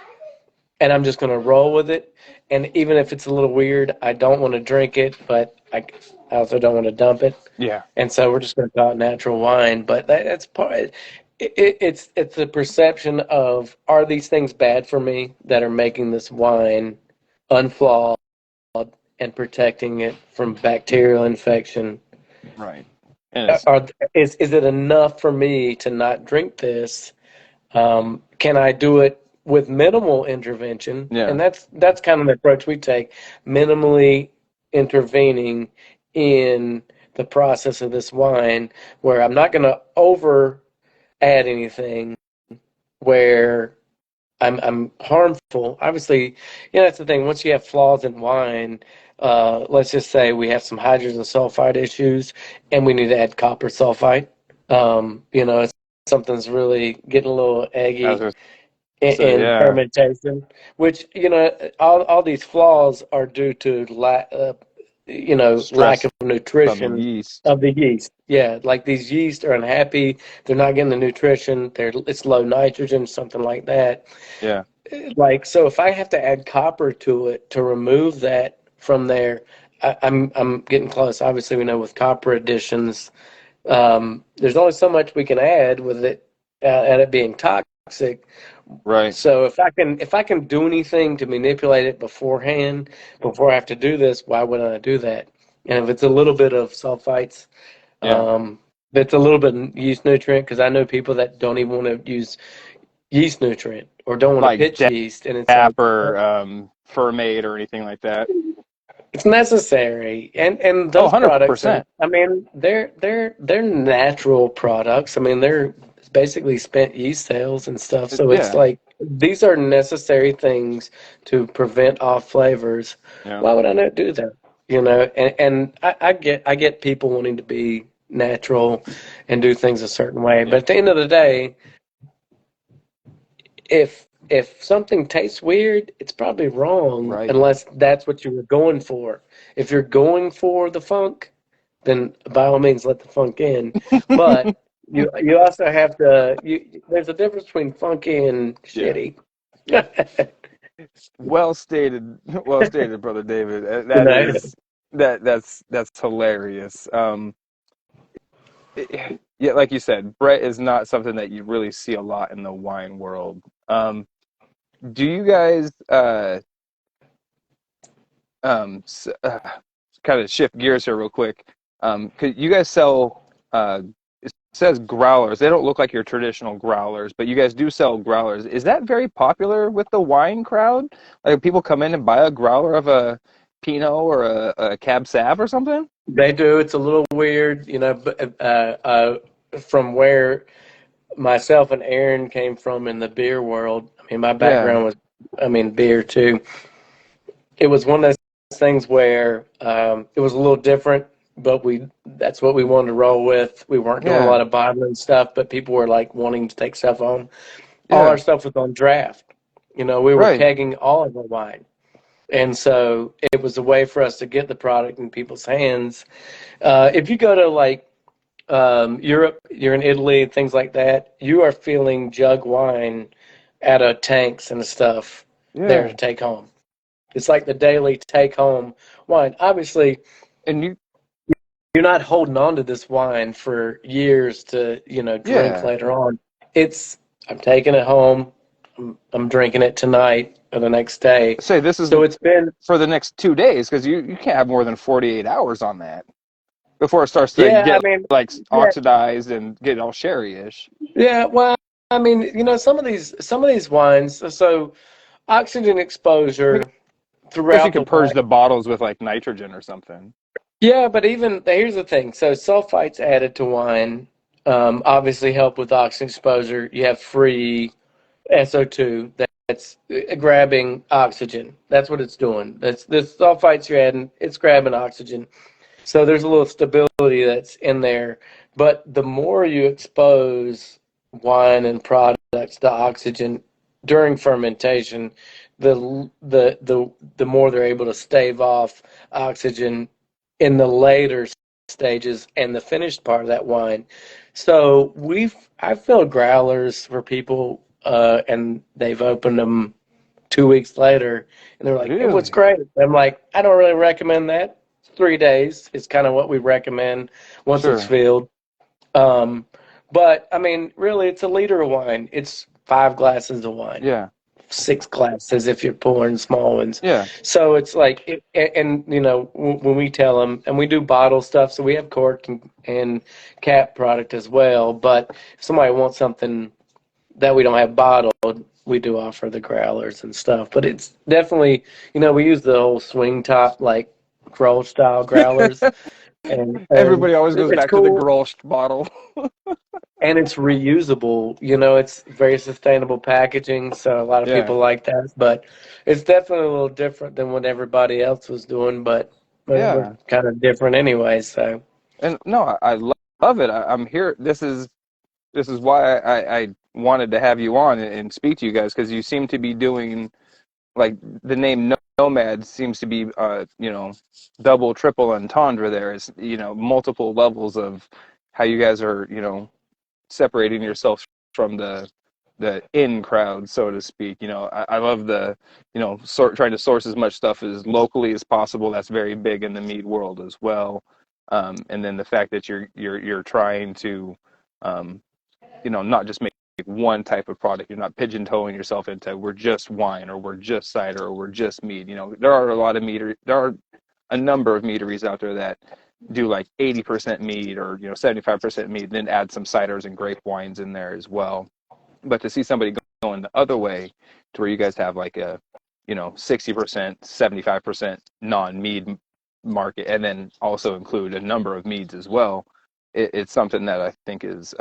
and I'm just going to roll with it. And even if it's a little weird, I don't want to drink it, but I also don't want to dump it. Yeah. And so we're just going to call it natural wine. But that's part. It's the perception of, are these things bad for me that are making this wine unflawed and protecting it from bacterial infection? Right. And it's Is it enough for me to not drink this? Can I do it with minimal intervention, Yeah. and that's kind of the approach we take, minimally intervening in the process of this wine, where I'm not going to over add anything where I'm harmful. Obviously, that's the thing. Once you have flaws in wine, let's just say we have some hydrogen sulfide issues, and we need to add copper sulfide. If something's really getting a little I was eggy gonna say, in yeah, fermentation, which all these flaws are due to lack stress of on the nutrition yeast. of the yeast. Yeah, like these yeast are unhappy. They're not getting the nutrition. It's low nitrogen, something like that. Yeah. Like, so if I have to add copper to it to remove that from there, I'm getting close. Obviously, we know with copper additions, there's only so much we can add with it, and it being toxic. Right. So if I can do anything to manipulate it beforehand, before I have to do this, why wouldn't I do that? And if it's a little bit of sulfites, Yeah. that's a little bit of yeast nutrient, because I know people that don't even want to use yeast nutrient or don't want to Like pitch yeast, and it's DAP like or Fermate or anything like that. it's necessary. And Oh, those products are, 100%. I mean, they're natural products. I mean, they're basically spent yeast cells and stuff. So it's Yeah. like these are necessary things to prevent off flavors. Yeah. Why would I not do that? And I get people wanting to be natural and do things a certain way. But Yeah. at the end of the day, if something tastes weird, it's probably wrong Right. unless that's what you were going for. If you're going for the funk, then by all means let the funk in. But you also have to there's a difference between funky and Yeah. shitty. Well stated. Well stated, brother David. You That know? is that's hilarious. Yeah, like you said, Brett is not something that you really see a lot in the wine world. Do you guys kind of shift gears here real quick? Could you guys sell it says growlers. They don't look like your traditional growlers, but you guys do sell growlers. Is that very popular with the wine crowd? Like people come in and buy a growler of a Pinot or a Cab Sav or something? They do. It's a little weird, but from where myself and Aaron came from in the beer world. I mean, my Yeah, background was, beer too. It was one of those things where it was a little different, but that's what we wanted to roll with. We weren't doing a yeah, lot of bottling stuff, but people were like wanting to take stuff home. All our yeah. stuff was on draft. We were Right. kegging all of our wine. And so it was a way for us to get the product in people's hands. If you go to like Europe, you're in Italy, things like that, you are feeling jug wine out of tanks and stuff there Yeah. to take home. It's like the daily take home wine. Obviously, And you, you're not holding on to this wine for years to, drink yeah. later on. I'm taking it home. I'm drinking it tonight or the next day. Say this is So it's been, for the next 2 days because you can't have more than 48 hours on that before it starts to yeah, I get mean, like yeah, oxidized and get all sherry-ish. yeah. Well, I mean, some of these wines. So oxygen I mean, exposure I guess you throughout the could purge wine. the bottles with like nitrogen or something. Yeah, but even here's the thing. So sulfites added to wine obviously help with oxygen exposure. You have free SO2 that's grabbing oxygen. That's what it's doing. That's the sulfites you're adding. It's grabbing oxygen. So there's a little stability that's in there. But the more you expose wine and products to oxygen during fermentation, the more they're able to stave off oxygen in the later stages and the finished part of that wine. So I've filled growlers for people, and they've opened them 2 weeks later, and they're like, "It was Really? great." I'm like, "I don't really recommend that. 3 days is kind of what we recommend once it's Sure. filled." Um, but I mean, really, it's a liter of wine. It's 5 glasses of wine, Yeah. 6 glasses if you're pouring small ones. Yeah. So it's like, and when we tell them, and we do bottle stuff, so we have cork and cap product as well. But if somebody wants something that we don't have bottled, we do offer the growlers and stuff. But it's definitely, we use the whole swing top, like Growler style growlers, and Everybody always goes it's back to the cool. Grolsch bottle. And it's reusable. It's very sustainable packaging, so a lot of Yeah, people like that. But it's definitely a little different than what everybody else was doing. But we're yeah. kind of different anyway. So And no, I love it. I'm here. This is why I wanted to have you on and speak to you guys, because you seem to be doing, like, the name Nomad seems to be double, triple entendre. There is, multiple levels of how you guys are, separating yourself from the in crowd, so to speak. I love the, trying to source as much stuff as locally as possible. That's very big in the mead world as well. And then the fact that you're trying to, um, not just make one type of product. You're not pigeontoling yourself into, we're just wine, or we're just cider, or we're just mead. There are a lot of there are a number of meaderies out there that do like 80% mead, or 75% mead, then add some ciders and grape wines in there as well. But to see somebody going the other way, to where you guys have like a 60%, 75% non-mead market, and then also include a number of meads as well, it's something that I think is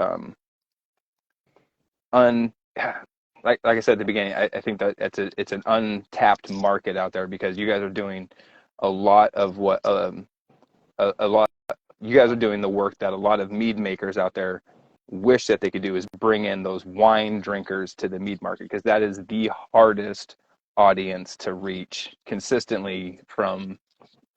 un like I said at the beginning, I think that it's an untapped market out there, because you guys are doing a lot of what a lot you guys are doing the work that a lot of mead makers out there wish that they could do, is bring in those wine drinkers to the mead market, because that is the hardest audience to reach consistently from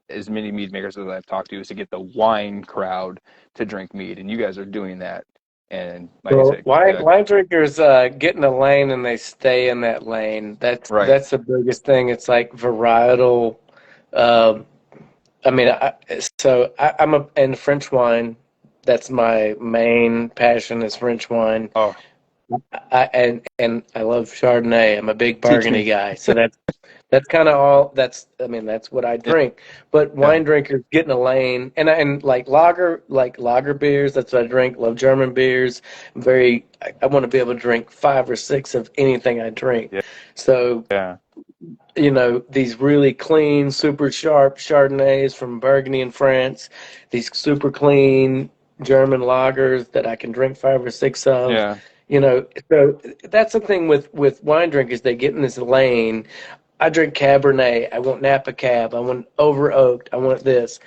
as many mead makers as I've talked to, is to get the wine crowd to drink mead, and you guys are doing that. And like I well, said, wine drinkers get in a lane and they stay in that lane. That's right, that's the biggest thing. It's like varietal. Um, I mean, I'm in French wine. That's my main passion is French wine. oh, And I love Chardonnay. I'm a big teach Burgundy me. guy, so that's kind of all. I mean, that's what I Yeah, drink. But yeah, wine drinkers get in a lane, and like lager beers. That's what I drink. Love German beers. I want to be able to drink 5 or 6 of anything I drink. yeah, So yeah, these really clean, super sharp Chardonnays from Burgundy in France, these super clean German lagers that I can drink 5 or 6 of. yeah, So that's the thing with wine drinkers. They get in this lane. I drink Cabernet. I want Napa Cab. I want over oaked. I want this.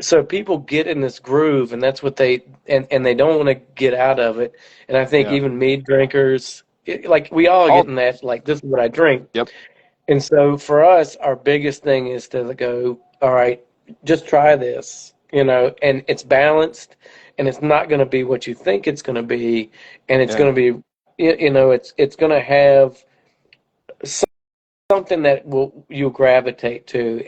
So people get in this groove, and that's what and they don't want to get out of it. And I think yeah. even mead drinkers, like we all get All, in that, like this is what I drink. yep, And so for us, our biggest thing is to go, all right, just try this, and it's balanced, and it's not going to be what you think it's going to be, and it's yeah, going to be, it's going to have something that you'll gravitate to,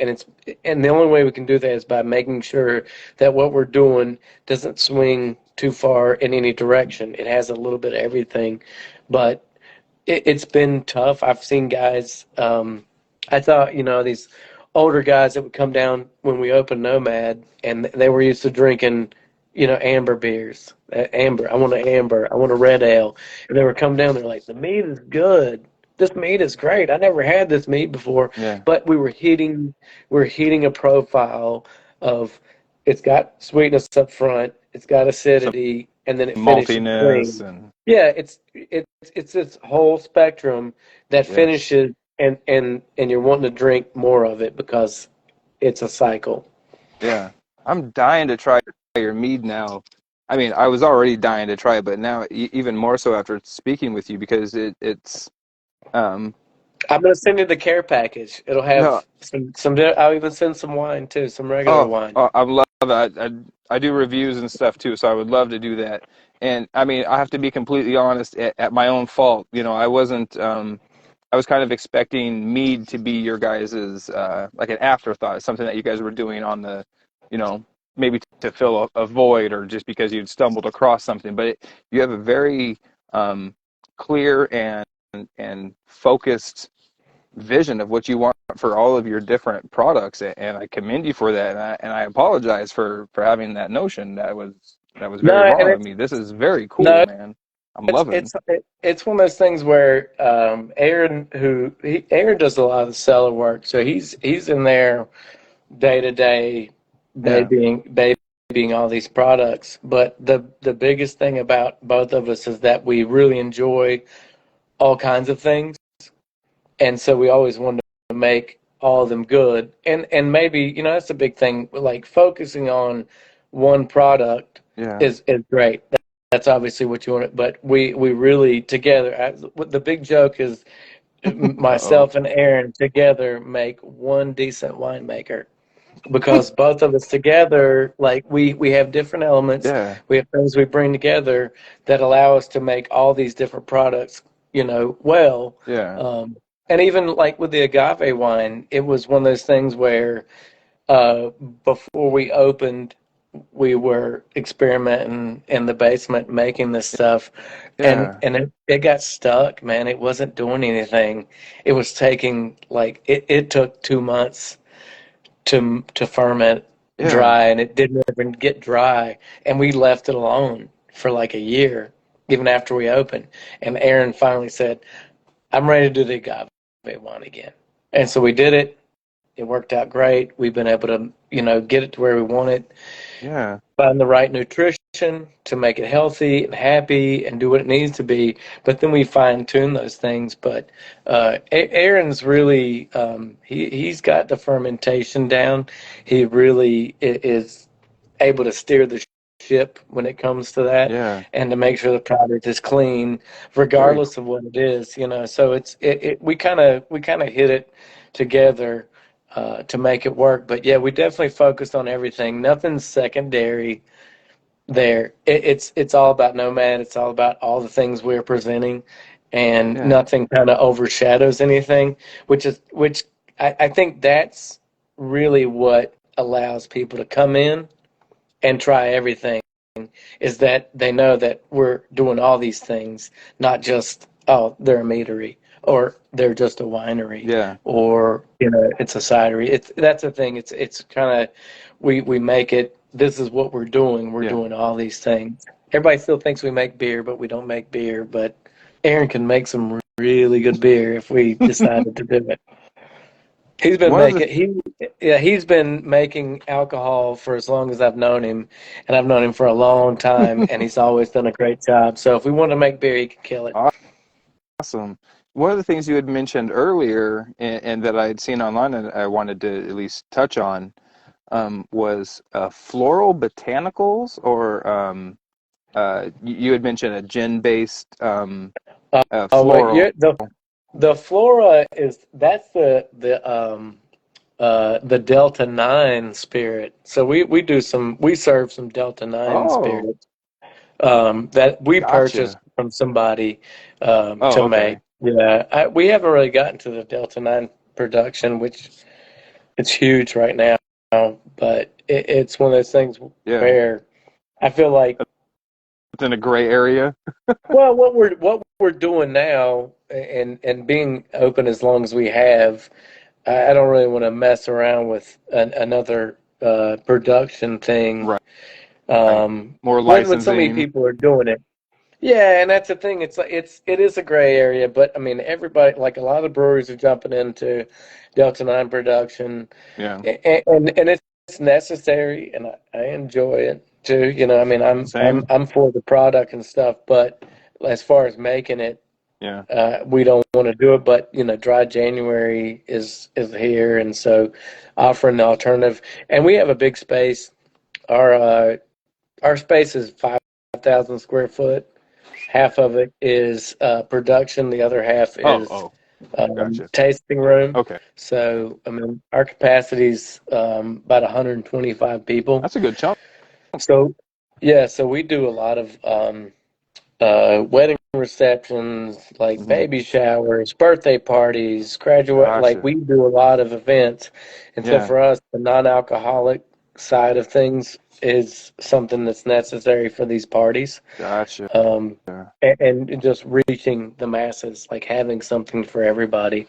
and the only way we can do that is by making sure that what we're doing doesn't swing too far in any direction. It has a little bit of everything, but it's been tough. I've seen guys. I thought these older guys that would come down when we opened Nomad, and they were used to drinking, amber beers. Amber. I want an amber. I want a red ale. And they were come down. They're like, the meat is good. This meat is great. I never had this meat before. yeah. But we're hitting a profile of it's got sweetness up front. It's got Some acidity, and then it finishes maltiness, clean. and Yeah, it's this whole spectrum that yes, finishes and you're wanting to drink more of it because it's a cycle. yeah. I'm dying to try your mead now. I mean, I was already dying to try it, but now even more so after speaking with you, because it's um I'm gonna send you the care package. It'll no. have some. I'll even send some wine too, some regular Oh, wine. oh, I love it. I do reviews and stuff too, so I would love to do that. And I mean, I have to be completely honest, at my own fault. I wasn't. I was kind of expecting mead to be your guys's, like, an afterthought, something that you guys were doing on the, you know, maybe to fill a void, or just because you'd stumbled across something. But you have a very um, clear and focused vision of what you want for all of your different products, and I commend you for that, and I apologize for having that notion. That was very No, and wrong of it's me. This is very cool, no, man. I'm loving. It's one of those things where Aaron, Aaron does a lot of the cellar work, so he's in there day to day, Yeah. babying all these products. But the biggest thing about both of us is that we really enjoy all kinds of things, and so we always want to make all of them good. And maybe that's a big thing. Like focusing on one product Yeah. is great. That's obviously what you want. But we really together. The big joke is Uh-oh. myself and Aaron together make one decent winemaker because both of us together, like we have different elements, Yeah. we have things we bring together that allow us to make all these different products, well. Yeah. Um, and even like with the agave wine, it was one of those things where uh, before we opened, we were experimenting in the basement making this stuff, and Yeah. it got stuck, man. It wasn't doing anything. It was taking like it took 2 months to ferment Yeah. dry, and it didn't even get dry, and we left it alone for like a year, even after we opened. And Aaron finally said, "I'm ready to do the agave wine again," and so we did it. It worked out great. We've been able to, get it to where we want it, Yeah. find the right nutrition to make it healthy and happy and do what it needs to be. But then we fine tune those things. But Aaron's really he's got the fermentation down. He really is able to steer the ship when it comes to that, Yeah. and to make sure the product is clean, Very cool. regardless of what it is. So we kind of hit it together to make it work. But yeah, we definitely focused on everything. Nothing's secondary there. It's all about Nomad. It's all about all the things we're presenting, and Yeah. nothing kind of overshadows anything. Which I think that's really what allows people to come in and try everything, is that they know that we're doing all these things, not just, oh, they're a meadery or they're just a winery, Yeah. or it's a cidery. That's the thing. It's kind of, we make it. This is what we're doing. We're Yeah. doing all these things. Everybody still thinks we make beer, but we don't make beer. But Aaron can make some really good beer if we decided to do it. He's been One of the making he's been making alcohol for as long as I've known him, and I've known him for a long time, and he's always done a great job. So if we want to make beer, he can kill it. awesome. One of the things you had mentioned earlier, and that I had seen online, and I wanted to at least touch on, was floral botanicals, or you had mentioned a gin-based Oh wait, floral. yeah, the flora that's the Delta 9 spirit. So we serve some Delta 9 Oh, spirit that we purchased gotcha. from somebody Oh, to make. okay. Yeah, we haven't really gotten to the Delta 9 production, which it's huge right now, but it's one of those things Yeah. where I feel like, It's in a gray area. well, what we're doing now, and being open as long as we have, I don't really want to mess around with another production thing Right. More when so many licensing. people are doing it. Yeah, and that's the thing. It is a gray area, but I mean, everybody, like a lot of breweries are jumping into Delta 9 production, Yeah. and it's necessary, and I enjoy it too. I mean, Same. I'm for the product and stuff, but as far as making it, Yeah. we don't want to do it. But Dry January is here, and so offering the alternative, and we have a big space. Our uh, our space is 5,000 square foot. Half of it is production. The other half Oh, is oh, gotcha. tasting room. Okay. So, I mean, our capacity's about 125 people. That's a good chunk. So, yeah, so we do a lot of wedding receptions, like Hmm. baby showers, birthday parties, graduate. Like Gotcha. we do a lot of events, and so Yeah. for us, the non-alcoholic side of things is something that's necessary for these parties, Gotcha. and just reaching the masses, like having something for everybody.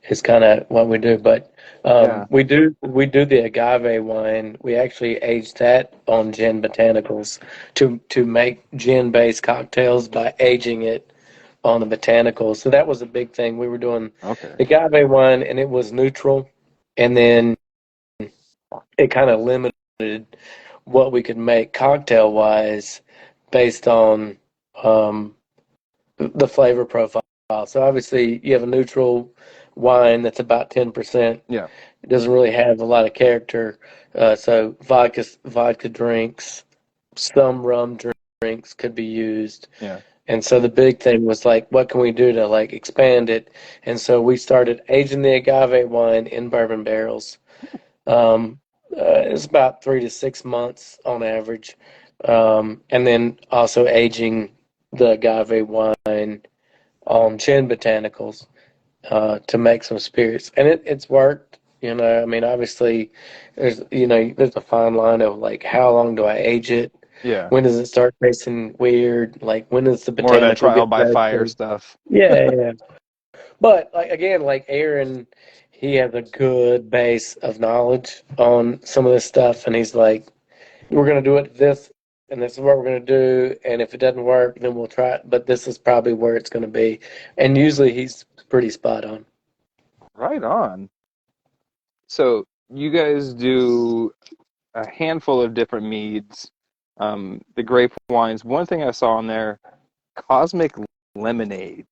is kind of what we do. But Yeah. we do the agave wine. We actually age that on gin botanicals to make gin based cocktails by aging it on the botanicals. So that was a big thing. We were doing Okay. the agave wine, and it was neutral, and then it kind of limited what we could make cocktail wise based on um, the flavor profile. So obviously, you have a neutral wine that's about 10%. Yeah. It doesn't really have a lot of character. So vodka drinks, some rum drinks could be used. Yeah. And so the big thing was like, what can we do to like expand it? And so we started aging the agave wine in bourbon barrels. Um, it's about 3 to 6 months on average. And then also aging the agave wine on gin botanicals to make some spirits. And it's worked. I mean, obviously, there's a fine line of like, how long do I age it? Yeah. When does it start tasting weird? Like, when does the More of that botanical trial get by fire roasted? stuff. Yeah, yeah. But like again, like Aaron, he has a good base of knowledge on some of this stuff, and he's like, "We're gonna do it this, and this is what we're gonna do, and if it doesn't work, then we'll try it. But this is probably where it's gonna be." And usually, he's pretty spot on. Right on. So you guys do a handful of different meads, the grape wines. One thing I saw on there, cosmic lemonade.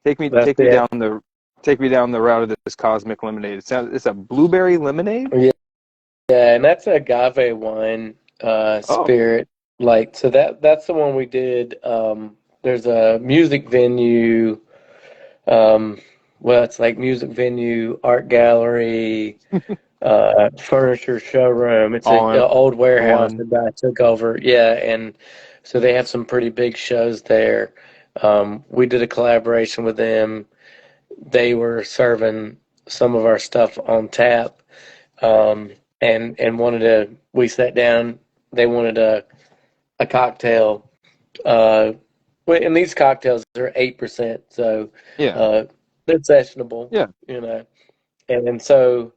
Take me That's take me it. down the take me down the route of this cosmic lemonade. It's a blueberry lemonade. Yeah, yeah, and that's a agave wine Oh, spirit. Like so that's the one we did. There's a music venue. Um, well, it's like music venue, art gallery, furniture showroom. It's a all in old warehouse one. that guy took over. Yeah, and so they have some pretty big shows there. We did a collaboration with them. They were serving some of our stuff on tap, and wanted to. We sat down. They wanted a cocktail. And these cocktails are 8%, so Yeah, uh, they're sessionable, yeah. And so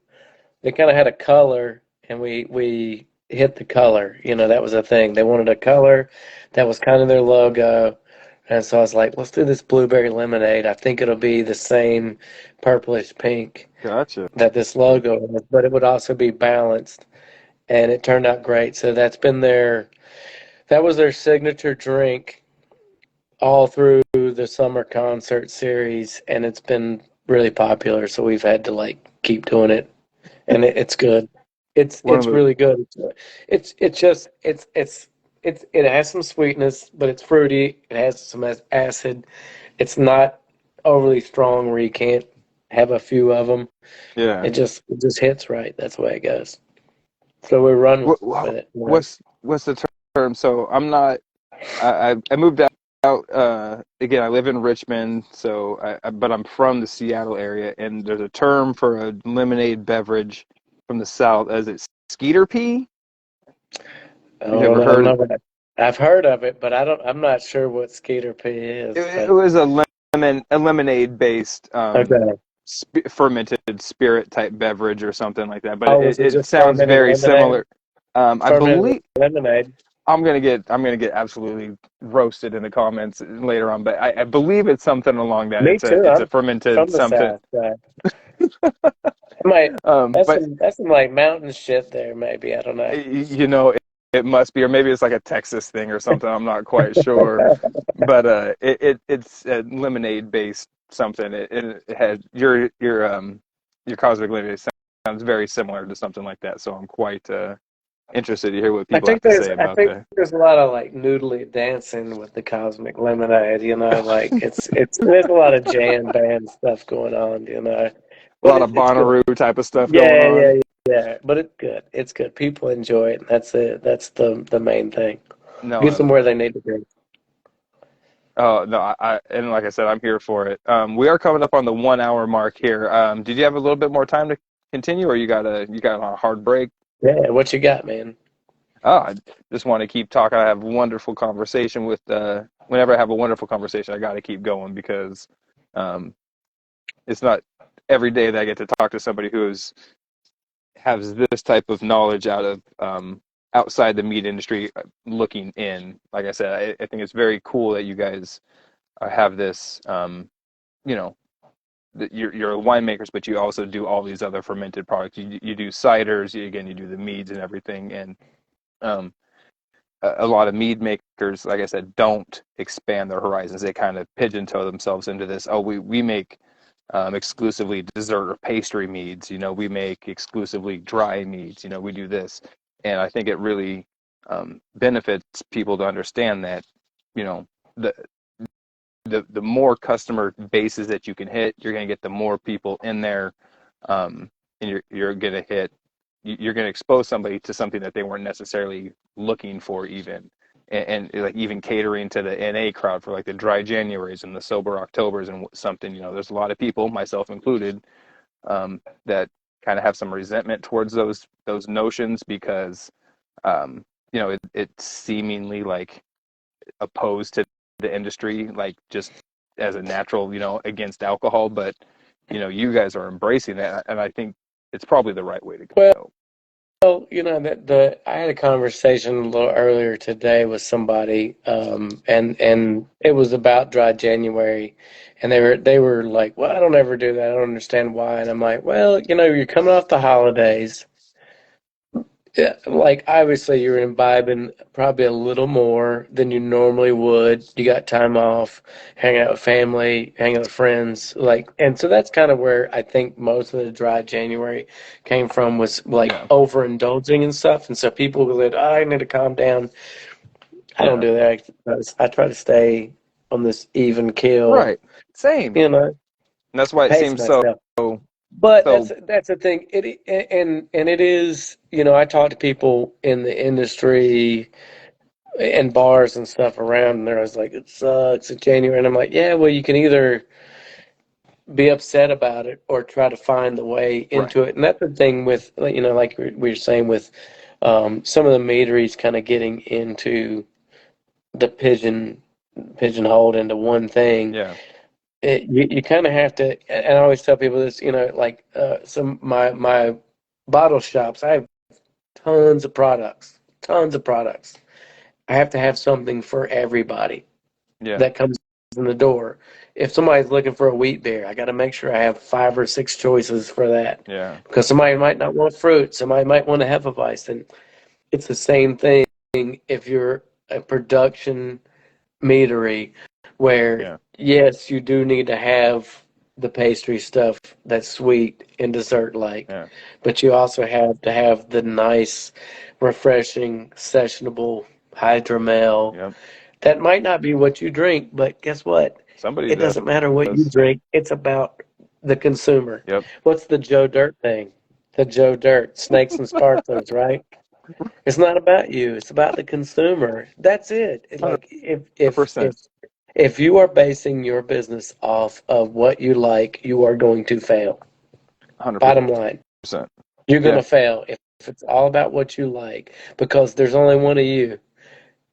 they kind of had a color, and we hit the color. That was a thing. They wanted a color that was kind of their logo, and so I was like, let's do this blueberry lemonade. I think it'll be the same purplish pink Gotcha. that this logo is, but it would also be balanced, and it turned out great. So that was their signature drink all through the summer concert series, and it's been really popular. So we've had to like keep doing it, and it's good. It's One of it's the really good. It's just it has some sweetness, but it's fruity. It has some acid. It's not overly strong where you can't have a few of them. yeah. It just hits right. That's the way it goes. So we run with it. What's the term? So I'm not. I moved out. Again, I live in Richmond, so but I'm from the Seattle area, and there's a term for a lemonade beverage from the South. As it's skeeter pea. You Oh, ever I don't heard? know that. I've heard of it, but I'm not sure what Skeeter P It, is. it But was a lemonade based okay. fermented spirit type beverage or something like that. But Oh, was it it just sounds fermented very lemonade? similar. I Fermented believe lemonade. I'm gonna get absolutely roasted in the comments later on, but I believe it's something along that. Me too. It's a I'm fermented from the something. South. I might. That's But some like mountain shit there. Maybe I don't know. it must be, or maybe it's like a Texas thing or something. I'm not quite sure, but it's a lemonade based something. It had your cosmic lemonade sounds very similar to something like that. So I'm quite interested to hear what I people have think to there's say I about think that. there's a lot of like noodly dancing with the cosmic lemonade. Like it's there's a lot of jam band stuff going on. A But lot of it's good. Bonnaroo type of stuff going Yeah, on. yeah, yeah. But it's good. It's good. People enjoy it. That's it. That's the main thing. No, Gets them where they need to be. oh no, and like I said, I'm here for it. We are coming up on the 1 hour mark here. Did you have a little bit more time to continue, or you got on a hard break? Yeah, what you got, man? Oh, I just want to keep talking. I have wonderful conversation with. Whenever I have a wonderful conversation, I got to keep going because um, it's not. every day that I get to talk to somebody has this type of knowledge out of outside the meat industry looking in. Like I said, I think it's very cool that you guys have this, you know, you're winemakers, but you also do all these other fermented products. You do ciders, you do the meads and everything. And um, a lot of mead makers, like I said, don't expand their horizons. They kind of pigeon-toe themselves into this. Oh, we make exclusively dessert or pastry meads. We make exclusively dry meads. We do this, and I think it really benefits people to understand that, the the more customer bases that you can hit, you're going to get the more people in there, and you're going to you're going to expose somebody to something that they weren't necessarily looking for even. And like even catering to the NA crowd for like the dry Januaries and the sober Octobers and something, there's a lot of people, myself included, that kind of have some resentment towards those notions because, it's seemingly like opposed to the industry, like just as a natural, against alcohol. But, you guys are embracing that. And I think it's probably the right way to go. Well, I had a conversation a little earlier today with somebody, and it was about dry January, and they were like, "Well, I don't ever do that. I don't understand why." And I'm like, "Well, you're coming off the holidays. Yeah, like obviously you're imbibing probably a little more than you normally would. You got time off, hanging out with family, hanging out with friends, and so that's kind of where I think most of the dry January came from was like Yeah. overindulging and stuff. And so people were like, I need to calm down. I don't Yeah. do that. I try to stay on this even keel, Right. Same. you know, And that's why it pace seems so, myself. But so, that's the thing. And it is, I talk to people in the industry and bars and stuff around, and they're always like, it sucks, it's January. And I'm like, yeah, well, you can either be upset about it or try to find the way right. into it. And that's the thing with, like we were saying with some of the meaderies kind of getting into the pigeonholed into one thing. Yeah. You kind of have to, and I always tell people this, like some my bottle shops, I have tons of products. I have to have something for everybody Yeah. that comes in the door. If somebody's looking for a wheat beer, I got to make sure I have 5 or 6 choices for that Yeah. because somebody might not want fruit, somebody might want a Hefeweizen. And it's the same thing if you're a production meadery where, Yeah. yes, you do need to have the pastry stuff that's sweet and dessert like, Yeah. but you also have to have the nice, refreshing, sessionable hydromel. Yep. That might not be what you drink, but guess what? Somebody It doesn't matter what you does. drink. It's about the consumer. Yep. What's the Joe Dirt thing? The Joe Dirt, snakes and sparklers, right? It's not about you. It's about the consumer. That's it. Like if 100%. if you are basing your business off of what you like, you are going to fail. 100%. Bottom line, you're going Yeah. to fail if it's all about what you like because there's only one of you,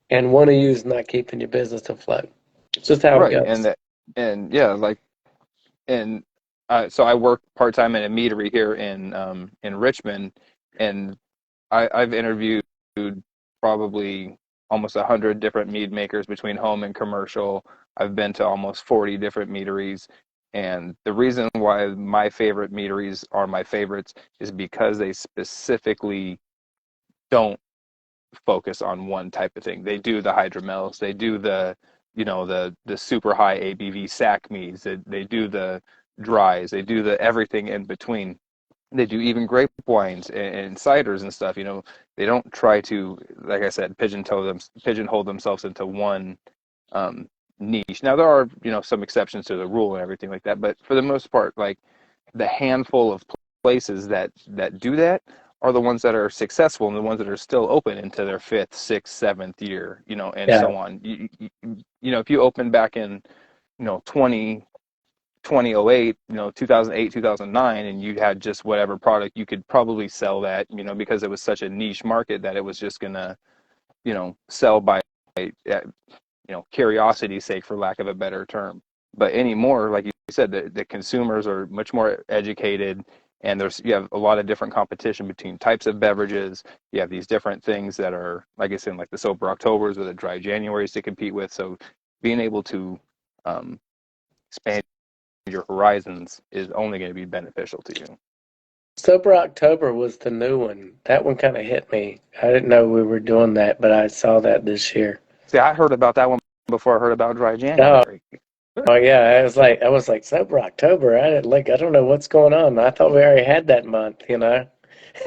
and one of you is not keeping your business afloat. It's just how it Right. And goes. that, and yeah, like, and so I work part-time in a meadery here in Richmond, and I've interviewed probably almost 100 different mead makers between home and commercial. I've been to almost 40 different meaderies, and the reason why my favorite meaderies are my favorites is because they specifically don't focus on one type of thing. They do the hydromels, they do the super high ABV sack meads, they do the dries, they do the everything in between. They do even grape wines and ciders and stuff. They don't try to, like I said, pigeonhole themselves into one niche. Now there are some exceptions to the rule and everything like that, but for the most part, like the handful of places that do that are the ones that are successful and the ones that are still open into their fifth, sixth, seventh year, and Yeah. so on. If you open back in 2008, 2008, 2009, and you had just whatever product, you could probably sell that, because it was such a niche market that it was just gonna, sell by, curiosity's sake, for lack of a better term. But anymore, like you said, the consumers are much more educated, and you have a lot of different competition between types of beverages. You have these different things that are, like I said, like the sober Octobers or the dry Januaries to compete with. So being able to expand your horizons is only going to be beneficial to you. Sober October was the new one. That one kind of hit me. I didn't know we were doing that, but I saw that this year. See, I heard about that one before I heard about dry Oh, January. oh yeah. I was like Sober October. I don't know what's going on. I thought we already had that month.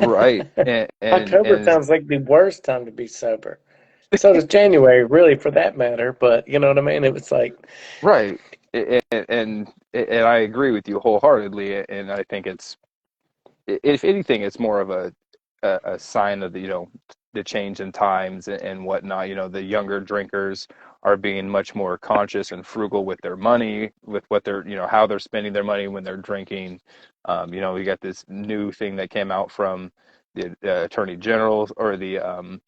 Right. And October sounds like the worst time to be sober. So does January, really, for that matter. But you know what I mean? It was like, right. And I agree with you wholeheartedly. And I think if anything, it's more of a sign of the change in times and whatnot. The younger drinkers are being much more conscious and frugal with their money, with what they're how they're spending their money when they're drinking. We got this new thing that came out from the attorney general or the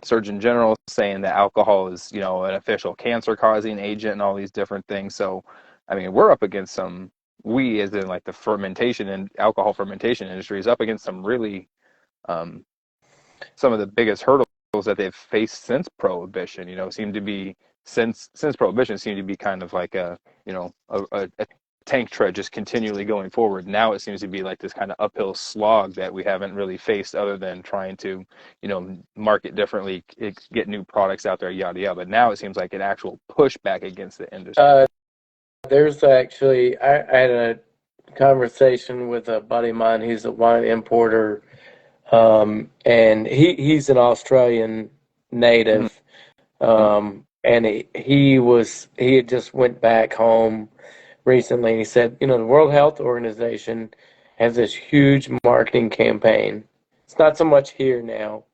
surgeon general saying that alcohol is an official cancer causing agent and all these different things. So I mean, we're up against we as in like the fermentation and alcohol fermentation industry is up against um, some of the biggest hurdles that they've faced since prohibition. Seem to be since prohibition seem to be kind of like a tank tread just continually going forward. Now it seems to be like this kind of uphill slog that we haven't really faced, other than trying to market differently, get new products out there, yada yada. But now it seems like an actual pushback against the industry. there's actually, I had a conversation with a buddy of mine. He's a wine importer, and he's an Australian Mhm. native. And he had just went back home recently, and he said, the World Health Organization has this huge marketing campaign. It's not so much here now,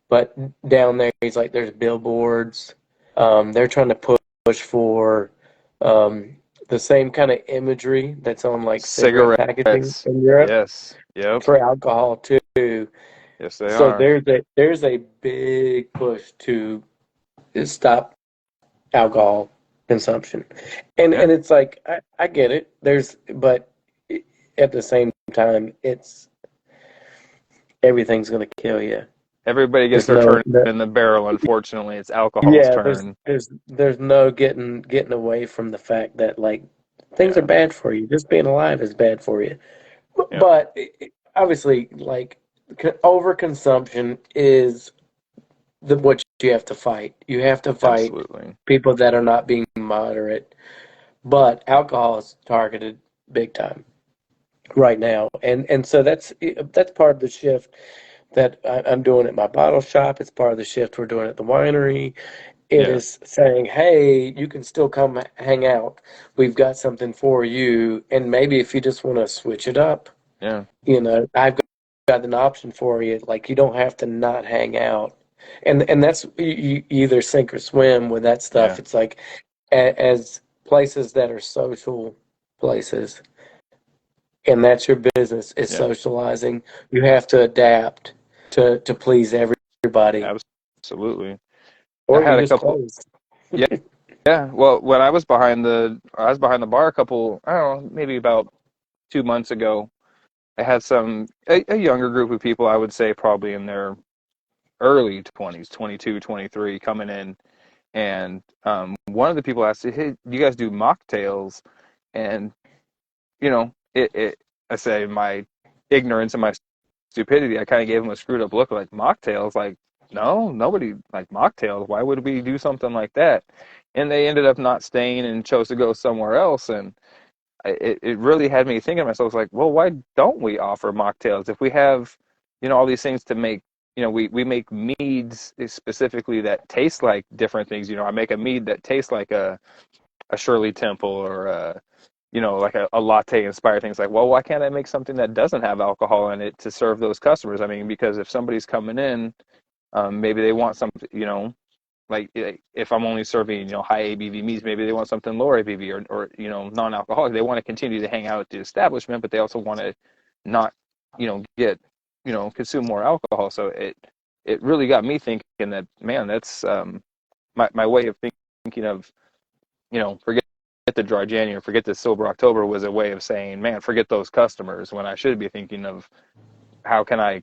but down there, he's like, there's billboards. They're trying to push for the same kind of imagery that's on like cigarette packaging Cigarettes, in Europe yes, yep, for alcohol too. yes they So are. there's a big push to stop alcohol consumption. Yeah, And it's like I get it. But at the same time, it's everything's going to kill you. everybody gets There's their no, turn in the barrel. Unfortunately, it's alcohol's yeah, turn. there's no getting away from the fact that like things are Yeah, bad for you. Just being alive is bad for you. yeah, But obviously, like overconsumption is what you have to fight. You have to fight absolutely. people that are not being moderate. But alcohol is targeted big time right now, and so that's part of the shift that I'm doing at my bottle shop. It's part of the shift we're doing at the winery. It Yeah, is saying, hey, you can still come hang out. We've got something for you, and maybe if you just want to switch it up, yeah, I've got an option for you. Like you don't have to not hang out, and that's you either sink or swim with that stuff. yeah, It's like as places that are social places, and that's your business is yeah, socializing. You have to adapt to please everybody, absolutely. I or you had a just couple. close. Yeah, yeah. Well, when I was behind the bar a couple, I don't know, maybe about 2 months ago. I had a younger group of people, I would say probably in their early 20s, 22, 23, coming in. And one of the people asked, hey, do you guys do mocktails? And, I say my ignorance and my stupidity, I kind of gave them a screwed up look like mocktails. Like, no, nobody like mocktails. Why would we do something like that? And they ended up not staying and chose to go somewhere else. And it really had me thinking to myself, like, well, why don't we offer mocktails if we have, all these things to make? We make meads specifically that taste like different things. I make a mead that tastes like a Shirley Temple or like a latte inspired things. Like, well, why can't I make something that doesn't have alcohol in it to serve those customers? I mean, because if somebody's coming in, maybe they want something, like if I'm only serving high ABV meats, maybe they want something lower ABV or non-alcoholic. They want to continue to hang out at the establishment, but they also want to not get consume more alcohol. So it really got me thinking that, man, that's my way of thinking of forget the dry January, forget the sober October was a way of saying, man, forget those customers, when I should be thinking of how can I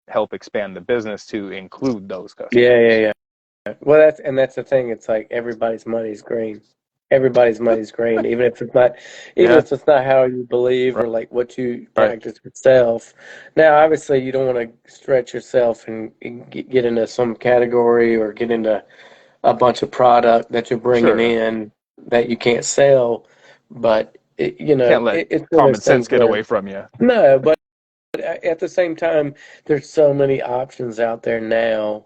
help expand the business to include those Yeah, customers. yeah, yeah. Well, that's the thing. It's like everybody's money's green. Everybody's money's green, even Yeah, if it's not how you believe right, or like what you right, practice yourself. Now, obviously, you don't want to stretch yourself and get into some category or get into a bunch of product that you're bringing sure. in that you can't sell. But Can't let it's one of common those things sense get where away from you. no, but at the same time, there's so many options out there now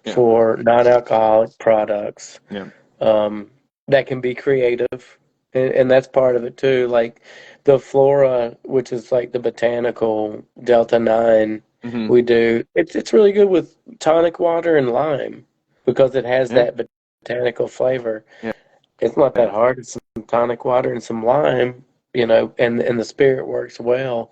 Yeah, for non-alcoholic products yeah, um, that can be creative, and that's part of it too. Like the Flora, which is like the botanical Delta 9 hmm, we do, it's really good with tonic water and lime because it has yeah, that botanical flavor. yeah, It's not yeah, that hard. It's some tonic water and some lime, and the spirit works well,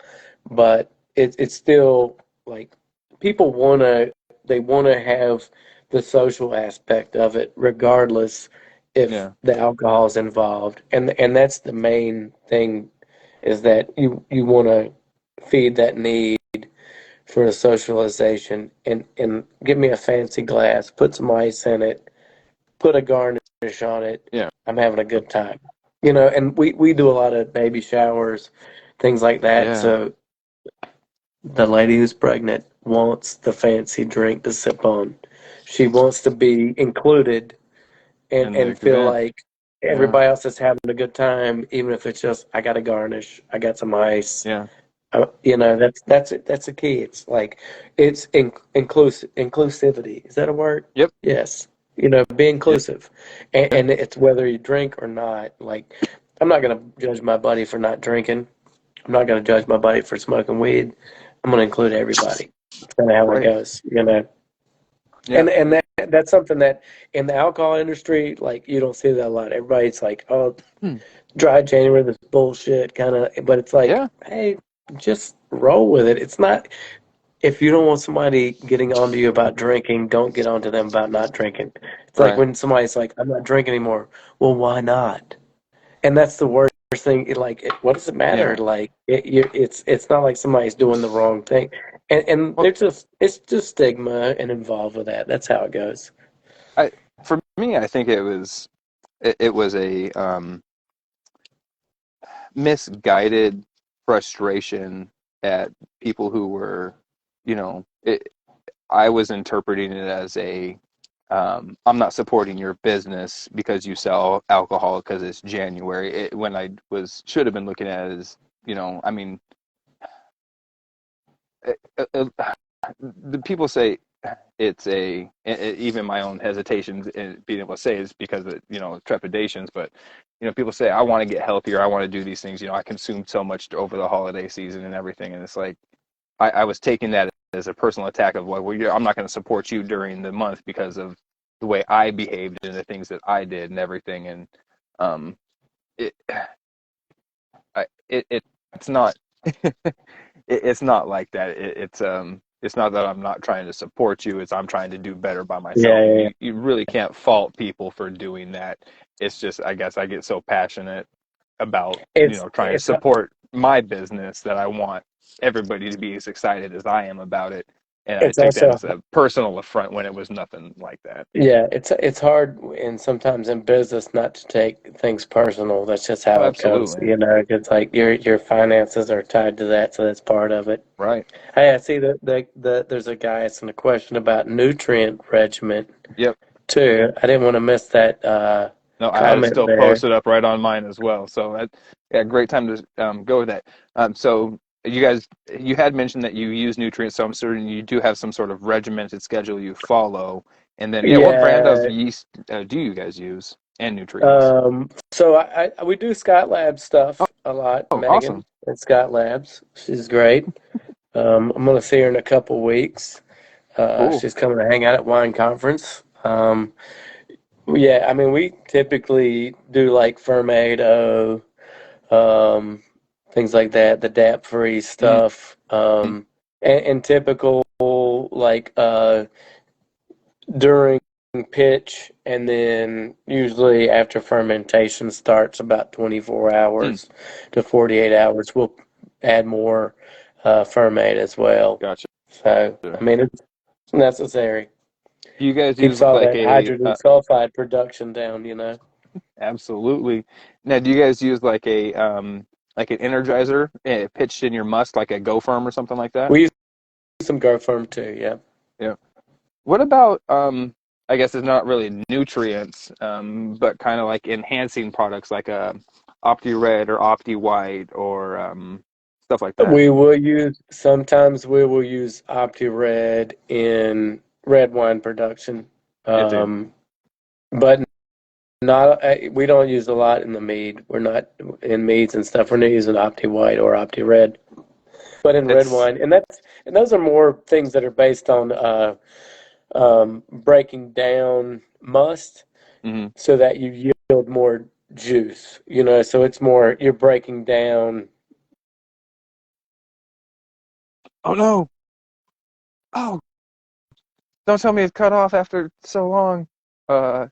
but it's still like people wanna have the social aspect of it, regardless if yeah, the alcohol is involved, and that's the main thing is that you want to feed that need for the socialization and give me a fancy glass, put some ice in it, put a garnish on it. yeah, I'm having a good time. And we do a lot of baby showers, things like that. yeah. So the lady who's pregnant wants the fancy drink to sip on. She wants to be included and, In the and feel event, like yeah, everybody else is having a good time, even if it's just I got a garnish, I got some ice. yeah, That's the key. It's like it's inclusivity. Is that a word? yep, Yes. Be yeah, inclusive, and it's whether you drink or not. Like, I'm not gonna judge my buddy for not drinking. I'm not gonna judge my buddy for smoking weed. I'm gonna include everybody. That's kind of how it right, goes. yeah, And that's something that in the alcohol industry, like you don't see that a lot. Everybody's like, oh, hmm, dry January, this bullshit kind of, but it's like, yeah, hey, just roll with it. It's not, if you don't want somebody getting on to you about drinking, don't get on to them about not drinking. It's like right, when somebody's like, I'm not drinking anymore. Well, why not? And that's the worst thing. What does it matter? yeah. Like, it's not like somebody's doing the wrong thing. And Well, it's just stigma and involved with that. That's how it goes. I for me, I think it was a misguided frustration at people who were, you know, I was interpreting it as I'm not supporting your business because you sell alcohol because it's January. When I should have been looking at it as, I mean, it, the people say even my own hesitations in being able to say is because of, trepidations, but, people say, I want to get healthier. I want to do these things. I consumed so much over the holiday season and everything. And it's like, I was taking that as a personal attack of like, well, I'm not going to support you during the month because of the way I behaved and the things that I did and everything. And um, it, it's not it's not like that. It's not that I'm not trying to support you. It's I'm trying to do better by myself. Yeah, And yeah, yeah. you really can't fault people for doing that. It's just I guess I get so passionate about It's trying to it's support my business that I want everybody to be as excited as I am about it. And I it's take that also as a personal affront when it was nothing like that. yeah, it's hard and sometimes in business not to take things personal. That's just Oh, how it goes. absolutely. It's like your finances are tied to that, so that's part of it. Right. Hey, I see that there's a guy asking a question about nutrient regimen Yep. too. I didn't want to miss that No, I had it comment still there. posted up right on mine as well. So yeah, great time to go with that. So you had mentioned that you use nutrients, so I'm certain you do have some sort of regimented schedule you follow. And then, yeah, what brand of Yeah. yeast do you guys use and nutrients? So we do Scott Labs stuff a lot. Oh, Megan awesome. at Scott Labs, she's great. I'm gonna see her in a couple weeks. Cool. She's coming to hang out at wine conference. Yeah, I mean, we typically do like Fermado, um, things like that, the DAP-free Mm-hmm. stuff, and typical like during pitch, and then usually after fermentation starts about 24 Hmm, hours to 48 hours, we'll add more ferment as well. gotcha. So, I mean, it's necessary. Do you guys use Keeps all like that a hydrogen sulfide production down, absolutely. Now, do you guys use like an energizer pitched in your must, like a Go Firm or something like that? We use some Go Firm too, yeah. Yeah. What about I guess it's not really nutrients, but kind of like enhancing products like a Opti Red or Opti White or stuff like that. Sometimes we will use OptiRed in red wine production. Yeah, too. Um, but not, we don't use a lot in the mead. We're not in meads and stuff. We're not using Opti White or Opti Red, but in red It's wine, and those are more things that are based on breaking down must mhm. so that you yield more juice. So it's more you're breaking down. Oh no. Oh, don't tell me it's cut off after so long. Uh,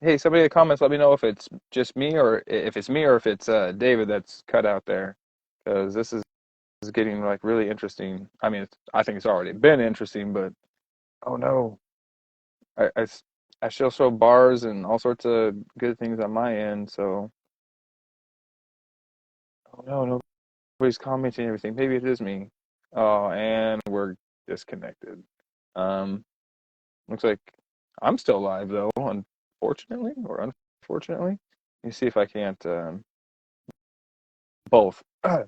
hey, somebody in the comments, let me know if it's just me or if it's me or if it's David that's cut out there, because this is getting like really interesting. I mean, I think it's already been interesting, but oh no, I, I s- I still show bars and all sorts of good things on my end. So oh no, nobody's commenting everything. Maybe it is me. Oh, and we're disconnected. Um, Looks like I'm still live though, unfortunately or unfortunately. Let me see if I can't both.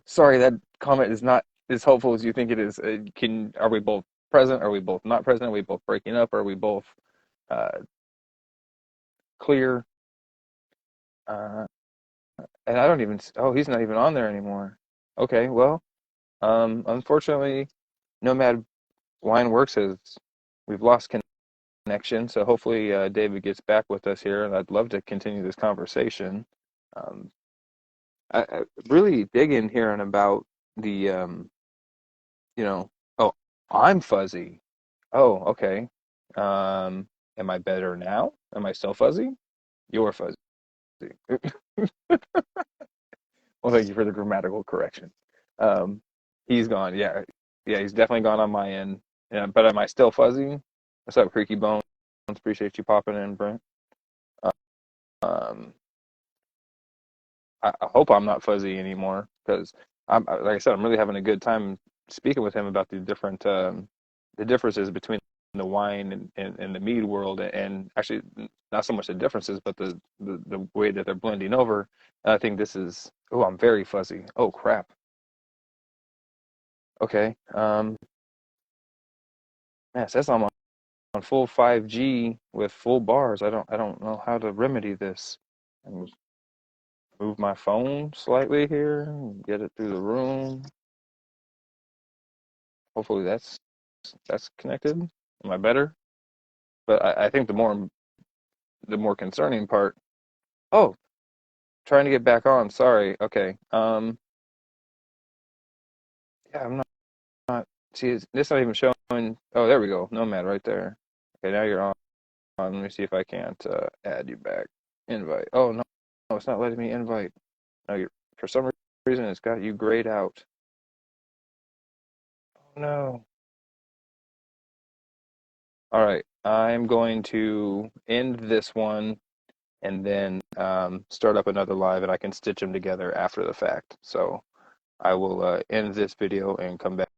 Sorry, that comment is not as helpful as you think it is. Can Are we both present? Are we both not present? Are we both breaking up? Are we both uh, clear? Uh, and I don't even. Oh, he's not even on there anymore. Okay, well, unfortunately, Nomad Wine Works has we've lost connection. So hopefully, David gets back with us here, and I'd love to continue this conversation. Um, I really dig in hearing about the you know, oh, I'm fuzzy. Oh, okay. Am I better now? Am I still fuzzy? You're fuzzy. Well, thank you for the grammatical correction. Um, he's gone. Yeah, yeah, he's definitely gone on my end. Yeah, but am I still fuzzy? What's up, Creaky Bones? Appreciate you popping in, Brent. Um, I hope I'm not fuzzy anymore because like I said, I'm really having a good time speaking with him about the differences between the wine and the mead world, and actually not so much the differences, but the way that they're blending over. And I think this is, oh, I'm very fuzzy. Oh crap. Okay. Yeah, it says I'm on full 5G with full bars. I don't know how to remedy this. And move my phone slightly here, get it through the room. Hopefully that's connected. Am I better? But I think the more concerning part. Oh, trying to get back on. Sorry. Okay. Yeah, I'm not. See, it's not even showing. Oh, there we go. Nomad right there. Okay, now you're on. Let me see if I can't add you back. Invite. Oh no, no, it's not letting me invite. No, for some reason it's got you grayed out. Oh no. All right, I'm going to end this one and then start up another live, and I can stitch them together after the fact. So I will end this video and come back.